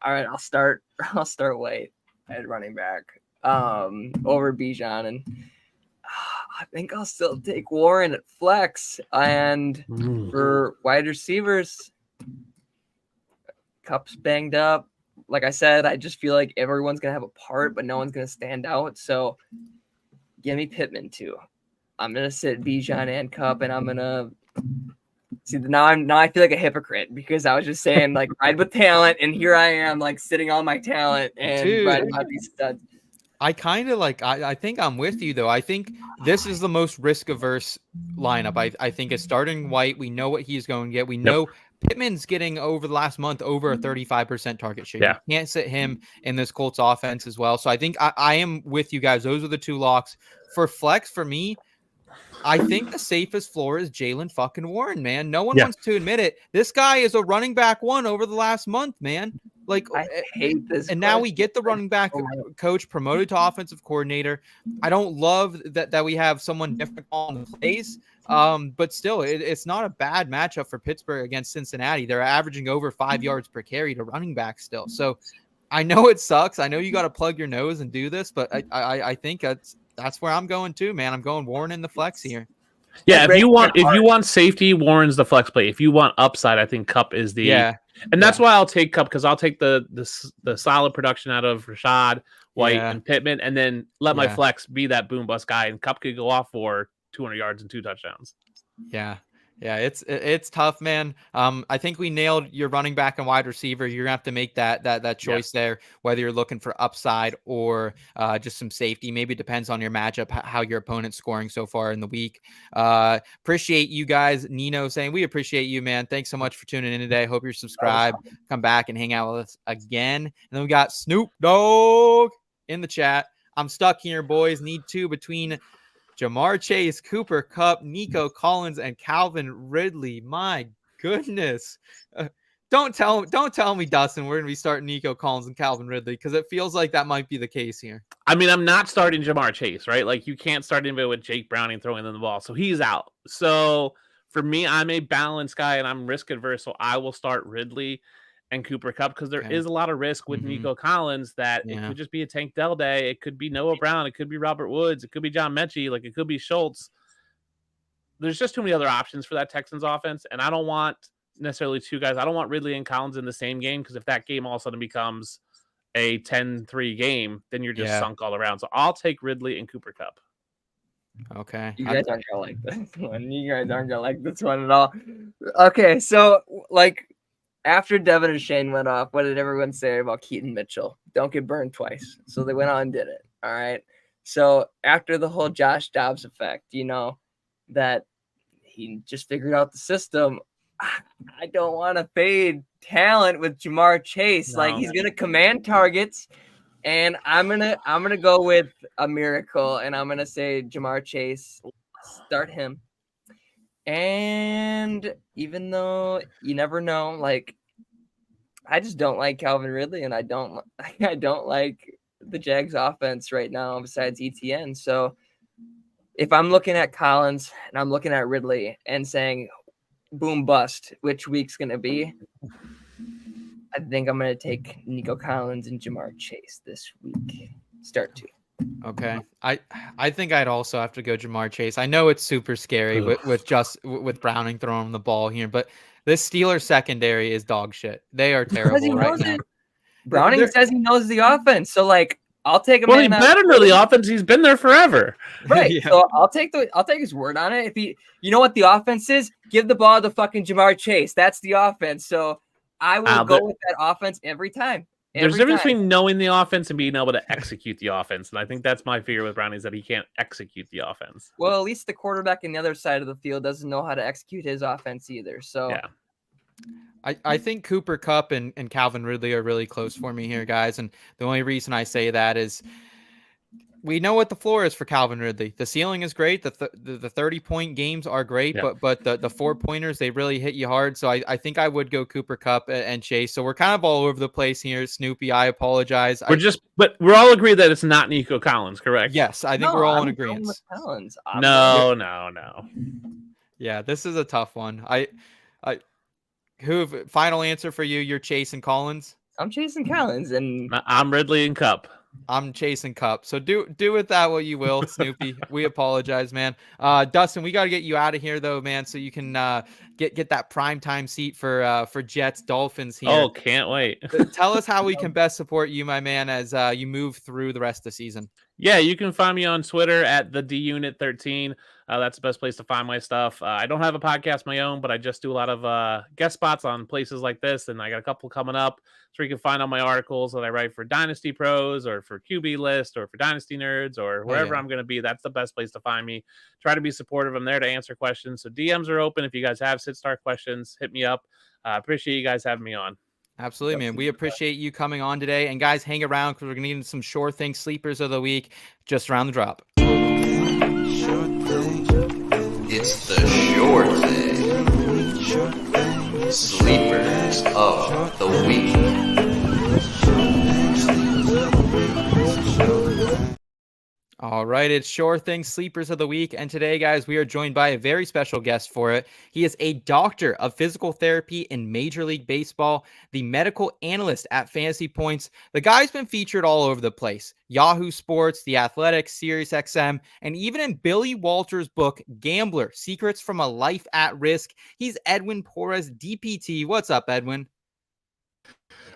All right, I'll start White at running back over Bijan, and I think I'll still take Warren at flex. And for wide receivers, Kupp's banged up. Like I said, I just feel like everyone's going to have a part, but no one's going to stand out. So give me Pittman too. I'm going to sit Bijan and Kupp, and I'm going to see now I feel like a hypocrite because I was just saying like ride with talent, and here I am like sitting on my talent and riding out these studs. I kind of I think I'm with you though. I think this is the most risk averse lineup. I think it's starting White. We know what he's going to get. We know Pittman's getting over the last month over a 35% target share. Yeah. You can't sit him in this Colts offense as well. So I think I am with you guys. Those are the 2 locks. For flex, for me, I think the safest floor is Jalen fucking Warren, man. No one wants to admit it. This guy is a running back 1 over the last month, man. Like, I hate this. And now we get the running back coach promoted to offensive coordinator. I don't love that we have someone different on the plays. But still, it's not a bad matchup for Pittsburgh against Cincinnati. They're averaging over 5 yards per carry to running back still. So I know it sucks. I know you got to plug your nose and do this, but I think that's where I'm going too, man. I'm going Warren in the flex here. Yeah, if you want safety, Warren's the flex play. If you want upside, I think Kupp is the and that's why I'll take Kupp, because I'll take the solid production out of Rachaad White and Pittman, and then let my flex be that boom bust guy, and Kupp could go off for 200 yards and 2 touchdowns. Yeah, it's tough, man. I think we nailed your running back and wide receiver. You're gonna have to make that choice there, whether you're looking for upside or just some safety. Maybe it depends on your matchup, how your opponent's scoring so far in the week. Appreciate you guys. Nino saying we appreciate you, man. Thanks so much for tuning in today. Hope you're subscribed. Come back and hang out with us again. And then we got Snoop Dogg in the chat. I'm stuck here, boys. Need 2 between Jamar Chase, Cooper Kupp, Nico Collins, and Calvin Ridley. My goodness. Don't tell me, Dustin, we're going to be starting Nico Collins and Calvin Ridley, because it feels like that might be the case here. I mean, I'm not starting Jamar Chase, right? Like, you can't start him with Jake Browning throwing them the ball. So he's out. So for me, I'm a balanced guy, and I'm risk adverse. So I will start Ridley and Cooper Kupp, because there is a lot of risk with Nico Collins that it could just be a Tank Dell day. It could be Noah Brown. It could be Robert Woods. It could be John Mechie. Like, it could be Schultz. There's just too many other options for that Texans offense, and I don't want necessarily 2 guys. I don't want Ridley and Collins in the same game, because if that game all of a sudden becomes a 10-3 game, then you're just sunk all around. So I'll take Ridley and Cooper Kupp. Okay. You guys aren't going to like this one. You guys aren't going to like this one at all. Okay, so, like, after Devin and Shane went off, what did everyone say about Keaton Mitchell? Don't get burned twice. So they went on and did it. All right. So after the whole Josh Dobbs effect, that he just figured out the system. I don't want to fade talent with Jamar Chase. No. Like, he's gonna command targets, and I'm gonna go with a miracle, and I'm gonna say Jamar Chase, start him. And even though you never know, like, I just don't like Calvin Ridley, and I don't like the Jags offense right now besides ETN. So if I'm looking at Collins and I'm looking at Ridley and saying boom bust, which week's going to be, I think I'm going to take Nico Collins and Jamar Chase this week. Start 2. Okay. I think I'd also have to go Jamar Chase. I know it's super scary with Browning throwing the ball here, but this Steelers secondary is dog shit. They are terrible right now. Browning says he knows the offense, so like I'll take him. Well, he better know the offense. He's been there forever, right? Yeah. So I'll take his word on it. If you know what the offense is, give the ball to fucking Jamar Chase. That's the offense. So I will go with that offense every time. There's a difference between knowing the offense and being able to execute the offense. And I think that's my fear with Browning is that he can't execute the offense. Well, at least the quarterback on the other side of the field doesn't know how to execute his offense either. So yeah. I think Cooper Kupp and Calvin Ridley are really close for me here, guys. And the only reason I say that is we know what the floor is for Calvin Ridley. The ceiling is great. The 30-point games are great, yeah. but the 4-pointers, they really hit you hard. So I think I would go Cooper Kupp and Chase. So we're kind of all over the place here. Snoopy, I apologize. But we're all agreed that it's not Nico Collins, correct? Yes, I think we're all in agreement. Collins. No. Yeah, this is a tough one. Hoov, final answer for you. You're chasing Collins. I'm chasing Collins, and I'm Ridley and Kupp. I'm chasing Kupp. So do with that what you will, Snoopy. We apologize, man. Dustin, we got to get you out of here though, man, so you can get that primetime seat for Jets Dolphins here. Oh, can't wait. Tell us how we can best support you, my man, as you move through the rest of the season. Yeah, you can find me on Twitter at the DUnit13. That's the best place to find my stuff. I don't have a podcast of my own, but I just do a lot of guest spots on places like this, and I got a couple coming up. So you can find all my articles that I write for Dynasty Pros or for QB List or for Dynasty Nerds or wherever I'm going to be. That's the best place to find me. Try to be supportive. I'm there to answer questions. So DMs are open. If you guys have sit-start questions, hit me up. Appreciate you guys having me on. Absolutely, man. We appreciate you coming on today. And guys, hang around because we're going to get some Sure Thing sleepers of the week just around the drop. It's the Sure Thing. Sleepers of the week. All right, it's Sure Thing Sleepers of the Week. And today, guys, we are joined by a very special guest for it. He is a doctor of physical therapy in Major League Baseball, the medical analyst at Fantasy Points. The guy's been featured all over the place. Yahoo Sports, The Athletic, SiriusXM, and even in Billy Walters' book, Gambler, Secrets from a Life at Risk. He's Edwin Porras, DPT. What's up, Edwin?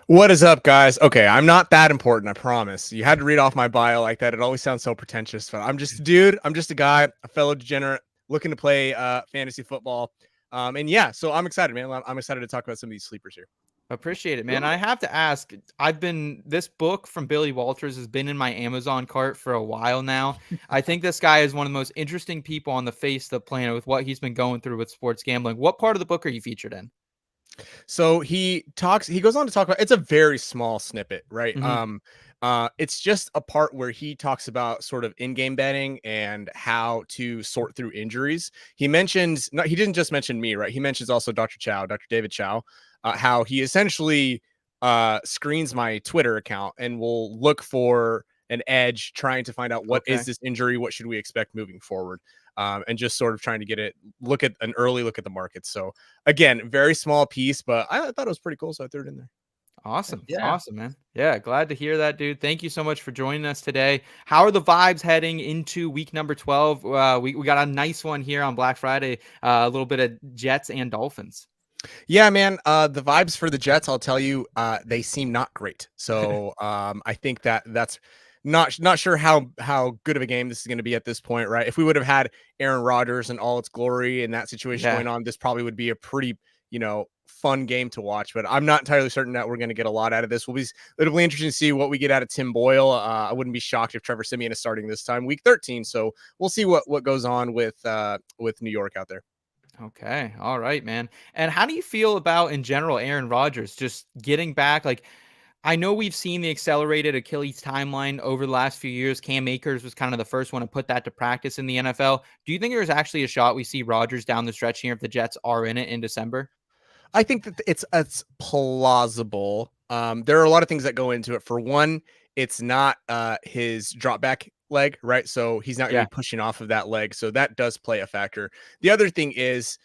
What is up, guys? Okay, I'm not that important, I promise. You had to read off my bio like that. It always sounds so pretentious, but I'm just a dude. I'm just a guy, a fellow degenerate looking to play fantasy football. And yeah, so I'm excited, man. I'm excited to talk about some of these sleepers here. Appreciate it, man. I have to ask, this book from Billy Walters has been in my Amazon cart for a while now. I think this guy is one of the most interesting people on the face of the planet with what he's been going through with sports gambling. What part of the book are you featured in? So he goes on to talk about, it's a very small snippet, right? Mm-hmm. It's just a part where he talks about sort of in-game betting and how to sort through injuries. He mentions, no, he didn't just mention me, right? He mentions also Dr. David Chow, how he essentially screens my Twitter account and will look for an edge, trying to find out what is this injury, what should we expect moving forward. And just sort of trying to get an early look at the market. So again, very small piece, but I thought it was pretty cool. So I threw it in there. Awesome. Yeah. Awesome, man. Yeah. Glad to hear that, dude. Thank you so much for joining us today. How are the vibes heading into week number 12? We got a nice one here on Black Friday, a little bit of Jets and Dolphins. Yeah, man. The vibes for the Jets, I'll tell you, they seem not great. So I think that's not sure how good of a game this is going to be at this point, right? If we would have had Aaron Rodgers and all its glory and that situation going on, this probably would be a pretty, fun game to watch. But I'm not entirely certain that we're going to get a lot out of this. It'll be interesting to see what we get out of Tim Boyle. I wouldn't be shocked if Trevor Siemian is starting this time, week 13. So we'll see what goes on with New York out there. Okay. All right, man. And how do you feel about, in general, Aaron Rodgers just getting back? Like, I know we've seen the accelerated Achilles timeline over the last few years. Cam Akers was kind of the first one to put that to practice in the NFL. Do you think there's actually a shot we see Rodgers down the stretch here if the Jets are in it in December? I think that it's plausible. There are a lot of things that go into it. For one, it's not his drop back leg, right? So he's not going to be pushing off of that leg. So that does play a factor. The other thing is,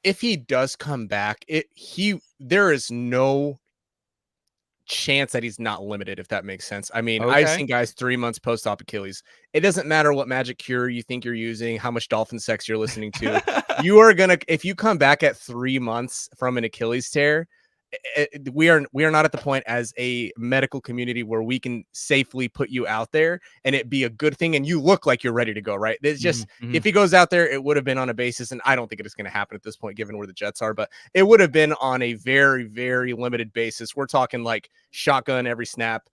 if he does come back, there is no chance that he's not limited, if that makes sense. I mean, I've seen guys 3 months post-op Achilles. It doesn't matter what magic cure you think you're using, how much dolphin sex you're listening to. You are gonna, if you come back at 3 months from an Achilles tear, we are not at the point as a medical community where we can safely put you out there and it be a good thing and you look like you're ready to go, right? It's just if he goes out there, it would have been on a basis, and I don't think it is going to happen at this point given where the Jets are, but it would have been on a very, very limited basis. We're talking like shotgun every snap.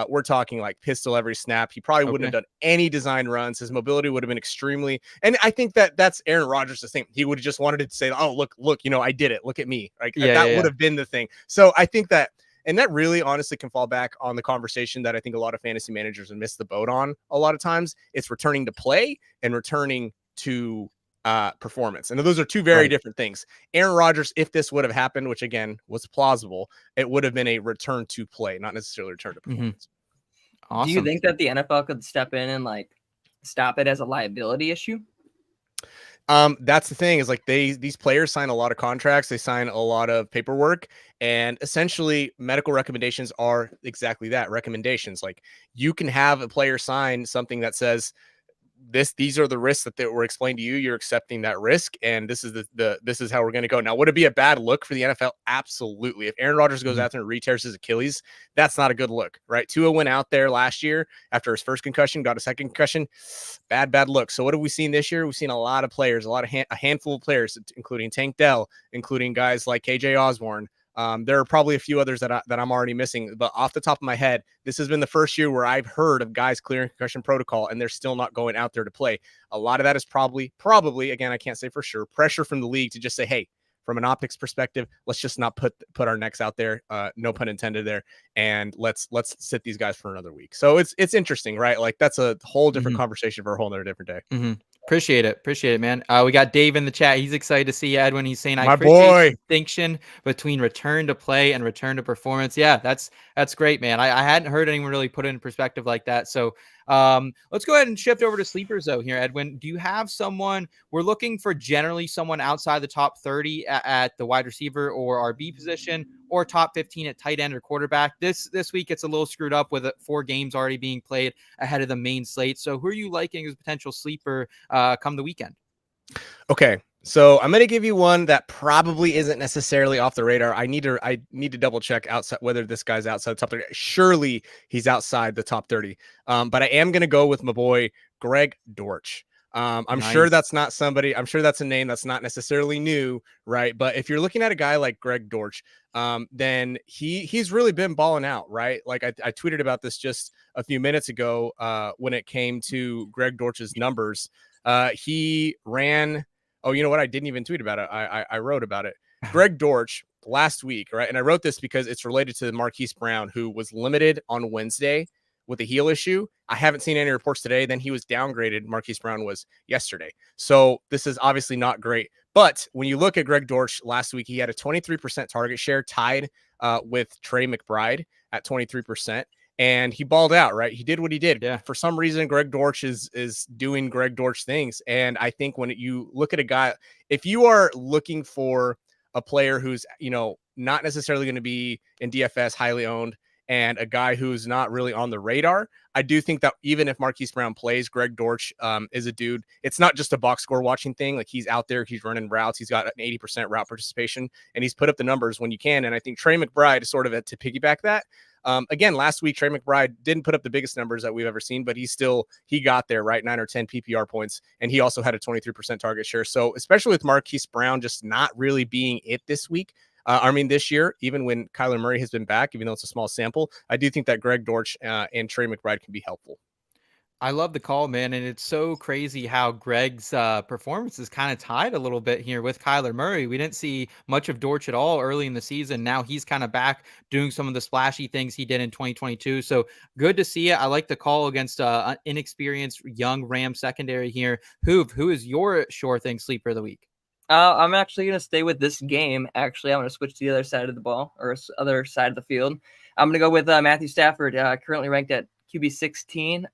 We're talking like pistol every snap. He probably wouldn't have done any design runs. His mobility would have been extremely, and I think that's Aaron Rodgers the same. He would have just wanted to say, "Oh, look, I did it. Look at me." Like that would have been the thing. So I think that, and that really honestly can fall back on the conversation that I think a lot of fantasy managers have missed the boat on a lot of times. It's returning to play and returning to performance. And those are two very different things. Aaron Rodgers, if this would have happened, which again was plausible, it would have been a return to play, not necessarily return to performance. Awesome. Do you think that the NFL could step in and like stop it as a liability issue? That's the thing, is like these players sign a lot of contracts, they sign a lot of paperwork, and essentially medical recommendations are exactly that, recommendations. Like you can have a player sign something that says, these are the risks that were explained to you. You're accepting that risk, and this is this is how we're going to go. Now, would it be a bad look for the NFL? Absolutely. If Aaron Rodgers goes out there and re-tears his Achilles, that's not a good look, right? Tua went out there last year after his first concussion, got a second concussion. Bad look. So what have we seen this year? We've seen a lot of players, a handful of players, including Tank Dell, including guys like KJ Osborne. There are probably a few others that I'm already missing, but off the top of my head, this has been the first year where I've heard of guys clearing concussion protocol and they're still not going out there to play. A lot of that is probably, again, I can't say for sure, pressure from the league to just say, hey, from an optics perspective, let's just not put our necks out there. No pun intended there. And let's sit these guys for another week. So it's interesting, right? Like that's a whole different conversation for a whole nother different day. Appreciate it, man. We got Dave in the chat. He's excited to see you, Edwin. He's saying, I My appreciate boy. the distinction between return to play and return to performance. Yeah, that's great, man. I hadn't heard anyone really put it in perspective like that. So let's go ahead and shift over to sleepers though here, Edwin. Do you have someone? We're looking for generally someone outside the top 30 at the wide receiver or RB position, or top 15 at tight end or quarterback. This week it's a little screwed up with 4 games already being played ahead of the main slate. So who are you liking as a potential sleeper come the weekend? Okay, so I'm going to give you one that probably isn't necessarily off the radar. I need to double check outside whether this guy's outside the top 30. Surely he's outside the top 30. But I am going to go with my boy Greg Dortch. I'm sure that's not somebody. I'm sure that's a name that's not necessarily new, right? But if you're looking at a guy like Greg Dortch, then he's really been balling out, right? Like I tweeted about this just a few minutes ago when it came to Greg Dortch's numbers. He ran. Oh, you know what? I didn't even tweet about it. I wrote about it. Greg Dortch last week, right? And I wrote this because it's related to Marquise Brown, who was limited on Wednesday with a heel issue. I haven't seen any reports today. Then he was downgraded. Marquise Brown was yesterday. So this is obviously not great. But when you look at Greg Dortch last week, he had a 23% target share, tied with Trey McBride at 23%. And he balled out, right? He did what he did. Yeah. For some reason, Greg Dortch is doing Greg Dortch things. And I think when you look at a guy, if you are looking for a player who's, not necessarily going to be in DFS highly owned, and a guy who's not really on the radar, I do think that even if Marquise Brown plays, Greg Dortch is a dude. It's not just a box score watching thing. Like he's out there, he's running routes. He's got an 80% route participation, and he's put up the numbers when you can. And I think Trey McBride is sort of to piggyback that. Again, last week, Trey McBride didn't put up the biggest numbers that we've ever seen, but he got there, right? 9 or 10 PPR points. And he also had a 23% target share. So especially with Marquise Brown just not really being it this week, this year, even when Kyler Murray has been back, even though it's a small sample, I do think that Greg Dortch and Trey McBride can be helpful. I love the call, man. And it's so crazy how Greg's performance is kind of tied a little bit here with Kyler Murray. We didn't see much of Dortch at all early in the season. Now he's kind of back doing some of the splashy things he did in 2022. So good to see it. I like the call against an inexperienced young Ram secondary here. Hoov, who is your sure thing sleeper of the week? I'm actually going to stay with this game. Actually, I'm going to switch to the other side of the ball, or other side of the field. I'm going to go with Matthew Stafford, currently ranked at QB 16.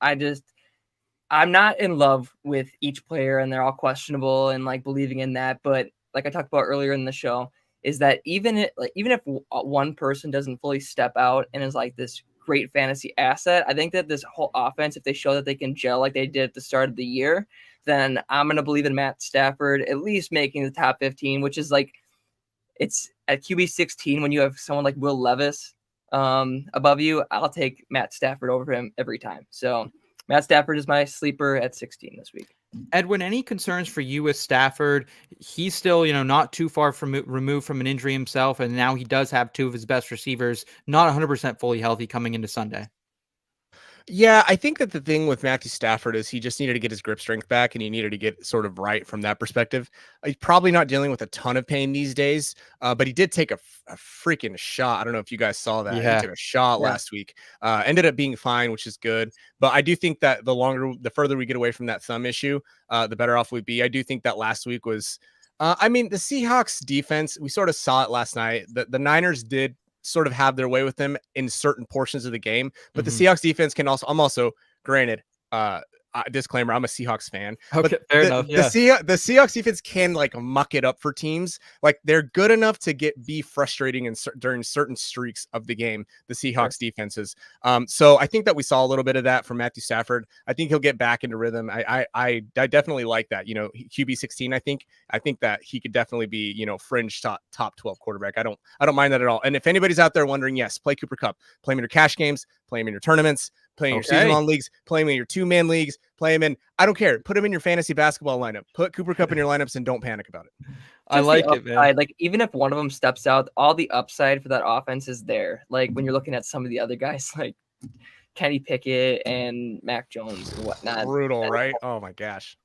I'm not in love with each player, and they're all questionable and like believing in that. But like I talked about earlier in the show, is that even if one person doesn't fully step out and is like this great fantasy asset, I think that this whole offense, if they show that they can gel like they did at the start of the year, then I'm going to believe in Matt Stafford at least making the top 15, which is like, it's at QB 16 when you have someone like Will Levis above you. I'll take Matt Stafford over him every time. So Matt Stafford is my sleeper at 16 this week. Edwin, any concerns for you with Stafford? He's still, not too far removed from an injury himself, and now he does have two of his best receivers not 100% fully healthy coming into Sunday. Yeah, I think that the thing with Matthew Stafford is he just needed to get his grip strength back, and he needed to get sort of right from that perspective. He's probably not dealing with a ton of pain these days, but he did take a freaking shot. I don't know if you guys saw that. Yeah. He took a shot last week. Ended up being fine, which is good. But I do think that the further we get away from that thumb issue, the better off we'd be. I do think that last week was, the Seahawks defense, we sort of saw it last night. The Niners did sort of have their way with them in certain portions of the game, but the Seahawks defense can also, I'm also, granted, disclaimer, I'm a Seahawks fan. Okay, but fair enough. Yeah. The Seahawks defense can like muck it up for teams. Like they're good enough to be frustrating during certain streaks of the game. The Seahawks defenses. So I think that we saw a little bit of that from Matthew Stafford. I think he'll get back into rhythm. I definitely like that. QB 16. I think that he could definitely be fringe top 12 quarterback. I don't mind that at all. And if anybody's out there wondering, yes, play Cooper Kupp. Play him in your cash games. Play him in your tournaments. Play in your season-long leagues, play him in your two-man leagues, play him in, I don't care. Put him in your fantasy basketball lineup. Put Cooper Kupp in your lineups and don't panic about it. I like it, man. Like, even if one of them steps out, all the upside for that offense is there. Like, when you're looking at some of the other guys, like Kenny Pickett and Mac Jones and whatnot. Brutal, right? Oh, my gosh.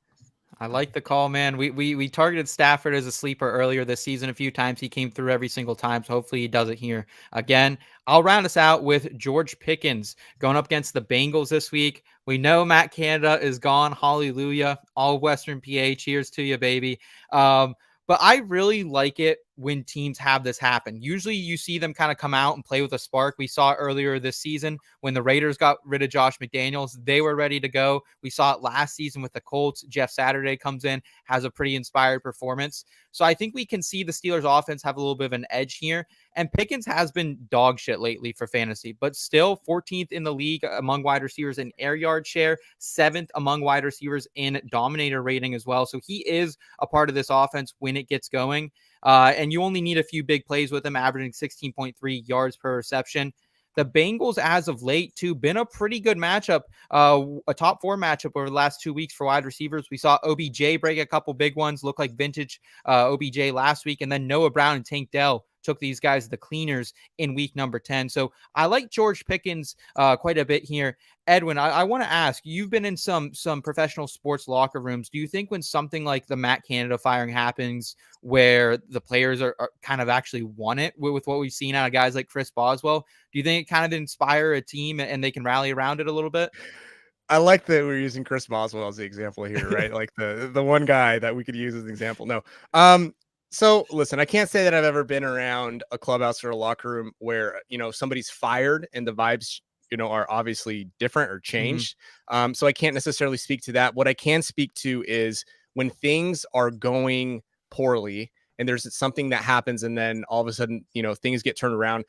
I like the call, man. We targeted Stafford as a sleeper earlier this season a few times. He came through every single time, so hopefully he does it here again. I'll round us out with George Pickens going up against the Bengals this week. We know Matt Canada is gone. Hallelujah. All Western PA. Cheers to you, baby. But I really like it when teams have this happen. Usually you see them kind of come out and play with a spark. We saw it earlier this season when the Raiders got rid of Josh McDaniels. They were ready to go. We saw it last season with the Colts. Jeff Saturday comes in, has a pretty inspired performance. So I think we can see the Steelers offense have a little bit of an edge here. And Pickens has been dog shit lately for fantasy, but still 14th in the league among wide receivers in air yard share, 7th among wide receivers in dominator rating as well. So he is a part of this offense when it gets going. And you only need a few big plays with him, averaging 16.3 yards per reception. The Bengals, as of late, too, been a pretty good matchup, a top 4 matchup over the last 2 weeks for wide receivers. We saw OBJ break a couple big ones, look like vintage OBJ last week, and then Noah Brown and Tank Dell took these guys the cleaners in week number 10. So I like George Pickens quite a bit here. Edwin, I want to ask, you've been in some professional sports locker rooms. Do you think when something like the Matt Canada firing happens where the players are kind of actually won it with what we've seen out of guys like Chris Boswell, do you think it kind of inspire a team and they can rally around it a little bit? I like that we're using Chris Boswell as the example here, right? Like the one guy that we could use as an example. No. So listen, I can't say that I've ever been around a clubhouse or a locker room where, somebody's fired and the vibes, are obviously different or changed. So I can't necessarily speak to that. What I can speak to is when things are going poorly and there's something that happens and then all of a sudden, things get turned around.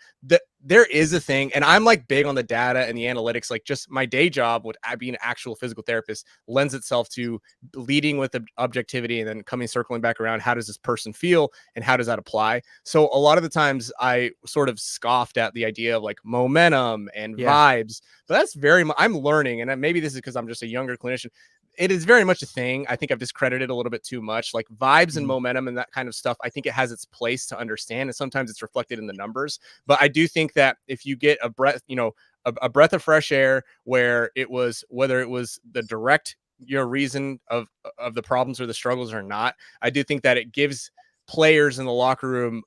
There is a thing, and I'm like big on the data and the analytics. Like just my day job with being an actual physical therapist lends itself to leading with objectivity and then circling back around. How does this person feel and how does that apply? So a lot of the times I sort of scoffed at the idea of like momentum and vibes, but that's I'm learning. And maybe this is because I'm just a younger clinician. It is very much a thing. I think I've discredited a little bit too much, like vibes and momentum and that kind of stuff. I think it has its place to understand, and sometimes it's reflected in the numbers. But I do think that if you get a breath, a breath of fresh air, whether it was the direct reason of the problems or the struggles or not, I do think that it gives players in the locker room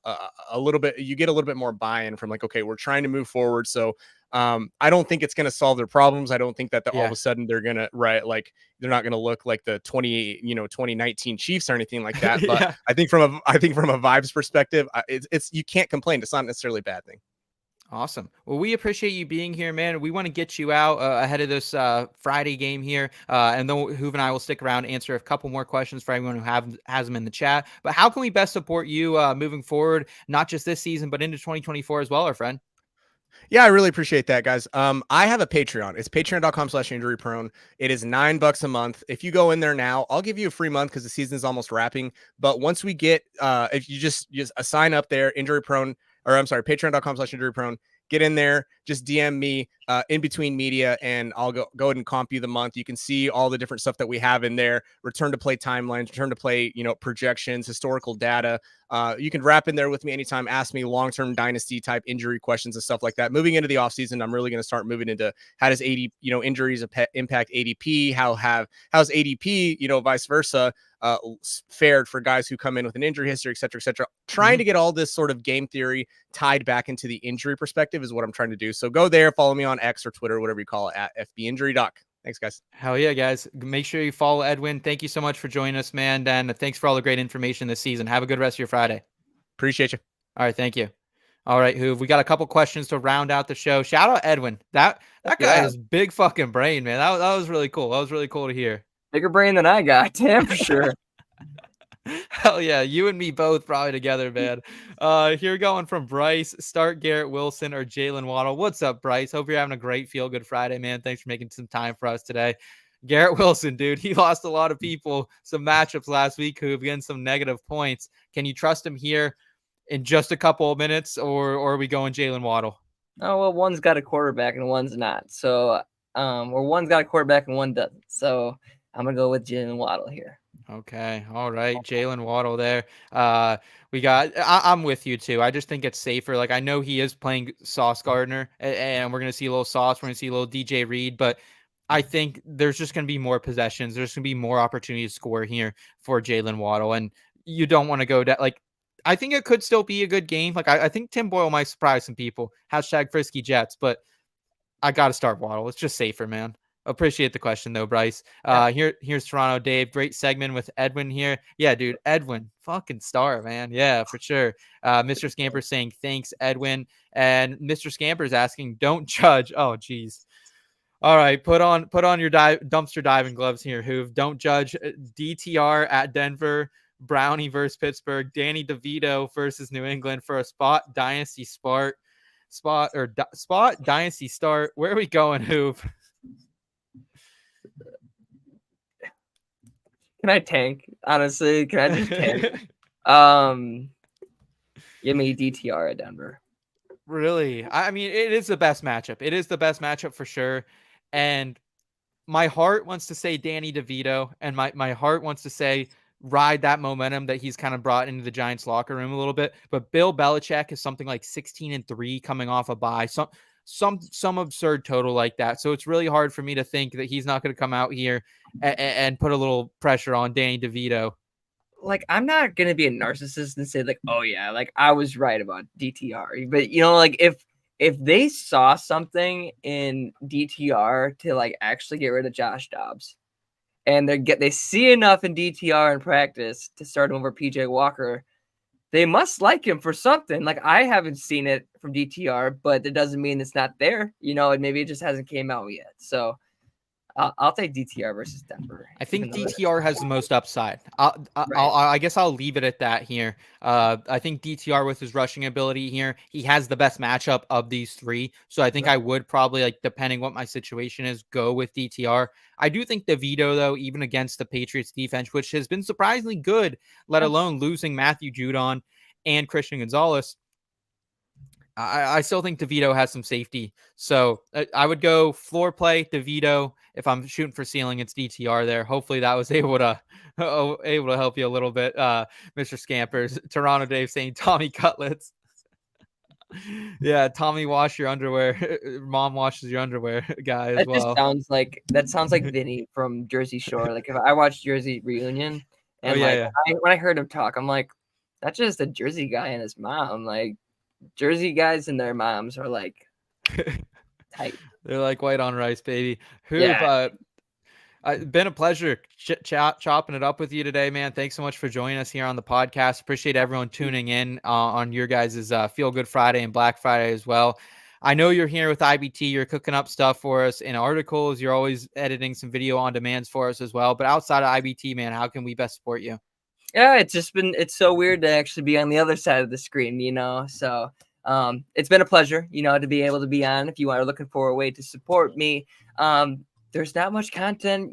a little bit. You get a little bit more buy-in from like, okay, we're trying to move forward. So I don't think it's going to solve their problems. I don't think that all Yeah. of a sudden they're going to they're not going to look like the 2019 Chiefs or anything like that. But Yeah. I think from a vibes perspective, it's you can't complain. It's not necessarily a bad thing. Awesome. Well, we appreciate you being here, man. We want to get you out ahead of this Friday game here. And then Hoov and I will stick around, answer a couple more questions for everyone who has them in the chat. But how can we best support you moving forward, not just this season, but into 2024 as well, our friend? Yeah, I really appreciate that, guys. I have a Patreon. It's patreon.com/injuryprone. It is $9 a month. If you go in there now, I'll give you a free month because the season is almost wrapping. But once we get, if you just sign up there, patreon.com/injuryprone. Get in there, just DM me in between media, and I'll go ahead and comp you the month. You can see all the different stuff that we have in there: return to play timelines, return to play, projections, historical data. You can wrap in there with me anytime. Ask me long-term dynasty type injury questions and stuff like that. Moving into the offseason, I'm really going to start moving into how does injuries impact ADP? How's ADP, vice versa, fared for guys who come in with an injury history, et cetera, et cetera. Trying to get all this sort of game theory tied back into the injury perspective is what I'm trying to do. So go there, follow me on X or Twitter, whatever you call it, at FBInjuryDoc. Thanks, guys. Hell yeah, guys. Make sure you follow Edwin. Thank you so much for joining us, man. And thanks for all the great information this season. Have a good rest of your Friday. Appreciate you. All right. Thank you. All right, Hoov. We got a couple questions to round out the show. Shout out Edwin. That guy has big fucking brain, man. That was really cool. That was really cool to hear. Bigger brain than I got, damn for sure. Hell yeah, you and me both probably together, man. Here going from Bryce. Start Garrett Wilson or Jalen Waddle. What's up, Bryce? Hope you're having a great Feel Good Friday, man. Thanks for making some time for us today. Garrett Wilson, dude, he lost a lot of people some matchups last week who have gotten some negative points. Can you trust him here in just a couple of minutes, or are we going Jalen Waddle? Oh, well, one's got a quarterback and one's not. So, or one's got a quarterback and one doesn't. So I'm going to go with Jalen Waddle here. Okay. All right. Jalen Waddle there. I'm with you too. I just think it's safer. Like, I know he is playing Sauce Gardner and we're going to see a little Sauce. We're going to see a little DJ Reed, but I think there's just going to be more possessions. There's going to be more opportunity to score here for Jalen Waddle. And you don't want to go down. Like, I think it could still be a good game. Like, I think Tim Boyle might surprise some people. #Frisky Jets, but I got to start Waddle. It's just safer, man. Appreciate the question though, Bryce. Here's Toronto Dave. Great segment with Edwin here. Yeah, dude, Edwin, fucking star, man. Yeah, for sure. Mr. Scamper saying thanks, Edwin, and Mr. Scamper's asking, don't judge. Oh, geez. All right, put on your dumpster diving gloves here, Hoov. Don't judge. DTR at Denver, Brownie versus Pittsburgh, Danny DeVito versus New England for a spot dynasty spot dynasty start. Where are we going, Hoov? Can I tank? Honestly, can I just tank? Give me DTR at Denver. Really? I mean, it is the best matchup. It is the best matchup for sure. And my heart wants to say Danny DeVito, and my heart wants to say ride that momentum that he's kind of brought into the Giants locker room a little bit. But Bill Belichick is something like 16-3 coming off a bye. Some absurd total like that. So it's really hard for me to think that he's not going to come out here and put a little pressure on Danny DeVito. Like, I'm not going to be a narcissist and say like, oh yeah, like I was right about DTR. But like if they saw something in DTR to like actually get rid of Josh Dobbs, and they see enough in DTR in practice to start him over PJ Walker, they must like him for something. Like, I haven't seen it from DTR, but it doesn't mean it's not there, and maybe it just hasn't came out yet. So I'll take DTR versus Denver. I think DTR has the most upside. I guess I'll leave it at that here. I think DTR with his rushing ability here, he has the best matchup of these three. So I think I would probably, like, depending what my situation is, go with DTR. I do think DeVito, though, even against the Patriots defense, which has been surprisingly good, let alone losing Matthew Judon and Christian Gonzalez, I still think DeVito has some safety. So I would go floor play DeVito. If I'm shooting for ceiling, it's DTR there. Hopefully that was able to help you a little bit. Mr. Scampers, Toronto Dave saying Tommy Cutlets. Yeah, Tommy, wash your underwear. Mom washes your underwear, guy, as well. That sounds like Vinny from Jersey Shore. Like, if I watched Jersey Reunion and when I heard him talk, I'm like, that's just a Jersey guy and his mom. Like, Jersey guys and their moms are like Tight. They're like white on rice, baby. Hoov, Yeah. been a pleasure chopping it up with you today, man. Thanks so much for joining us here on the podcast. Appreciate everyone tuning in on your guys' Feel Good Friday and Black Friday as well. I know you're here with IBT. You're cooking up stuff for us in articles. You're always editing some video on demands for us as well. But outside of IBT, man, how can we best support you? Yeah, it's so weird to actually be on the other side of the screen, so it's been a pleasure, to be able to be on. If you are looking for a way to support me, there's not much content,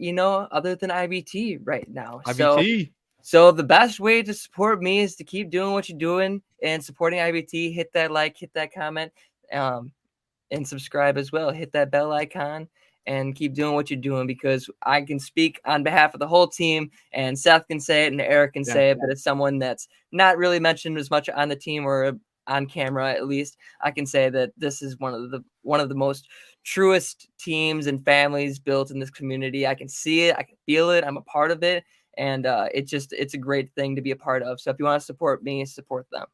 other than IBT right now. IBT. So the best way to support me is to keep doing what you're doing and supporting IBT. Hit that like, hit that comment, and subscribe as well. Hit that bell icon and keep doing what you're doing, because I can speak on behalf of the whole team, and Seth can say it and Eric can say it, but as someone that's not really mentioned as much on the team or on camera, at least, I can say that this is one of the most truest teams and families built in this community. I can see it, I can feel it, I'm a part of it, and it's a great thing to be a part of. So if you want to support me, support them.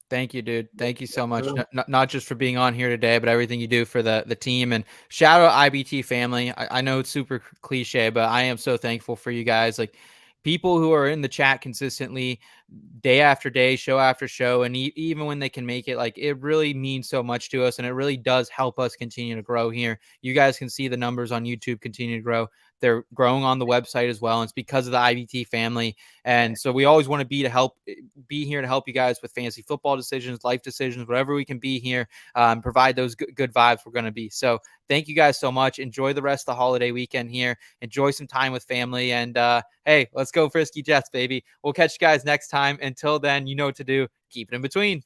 Thank you, dude. Thank you so much. Not just for being on here today, but everything you do for the team. And shout out IBT family. I know it's super cliche, but I am so thankful for you guys. Like, people who are in the chat consistently, day after day, show after show, and even when they can make it, like, it really means so much to us, and it really does help us continue to grow here. You guys can see the numbers on YouTube continue to grow. They're growing on the website as well, and it's because of the IBT family. And so we always want to be here to help you guys with fantasy football decisions, life decisions, whatever we can be here, provide those good vibes we're going to be. So thank you guys so much. Enjoy the rest of the holiday weekend here. Enjoy some time with family. And hey, let's go Frisky Jets, baby. We'll catch you guys next time. Until then, you know what to do. Keep it in between.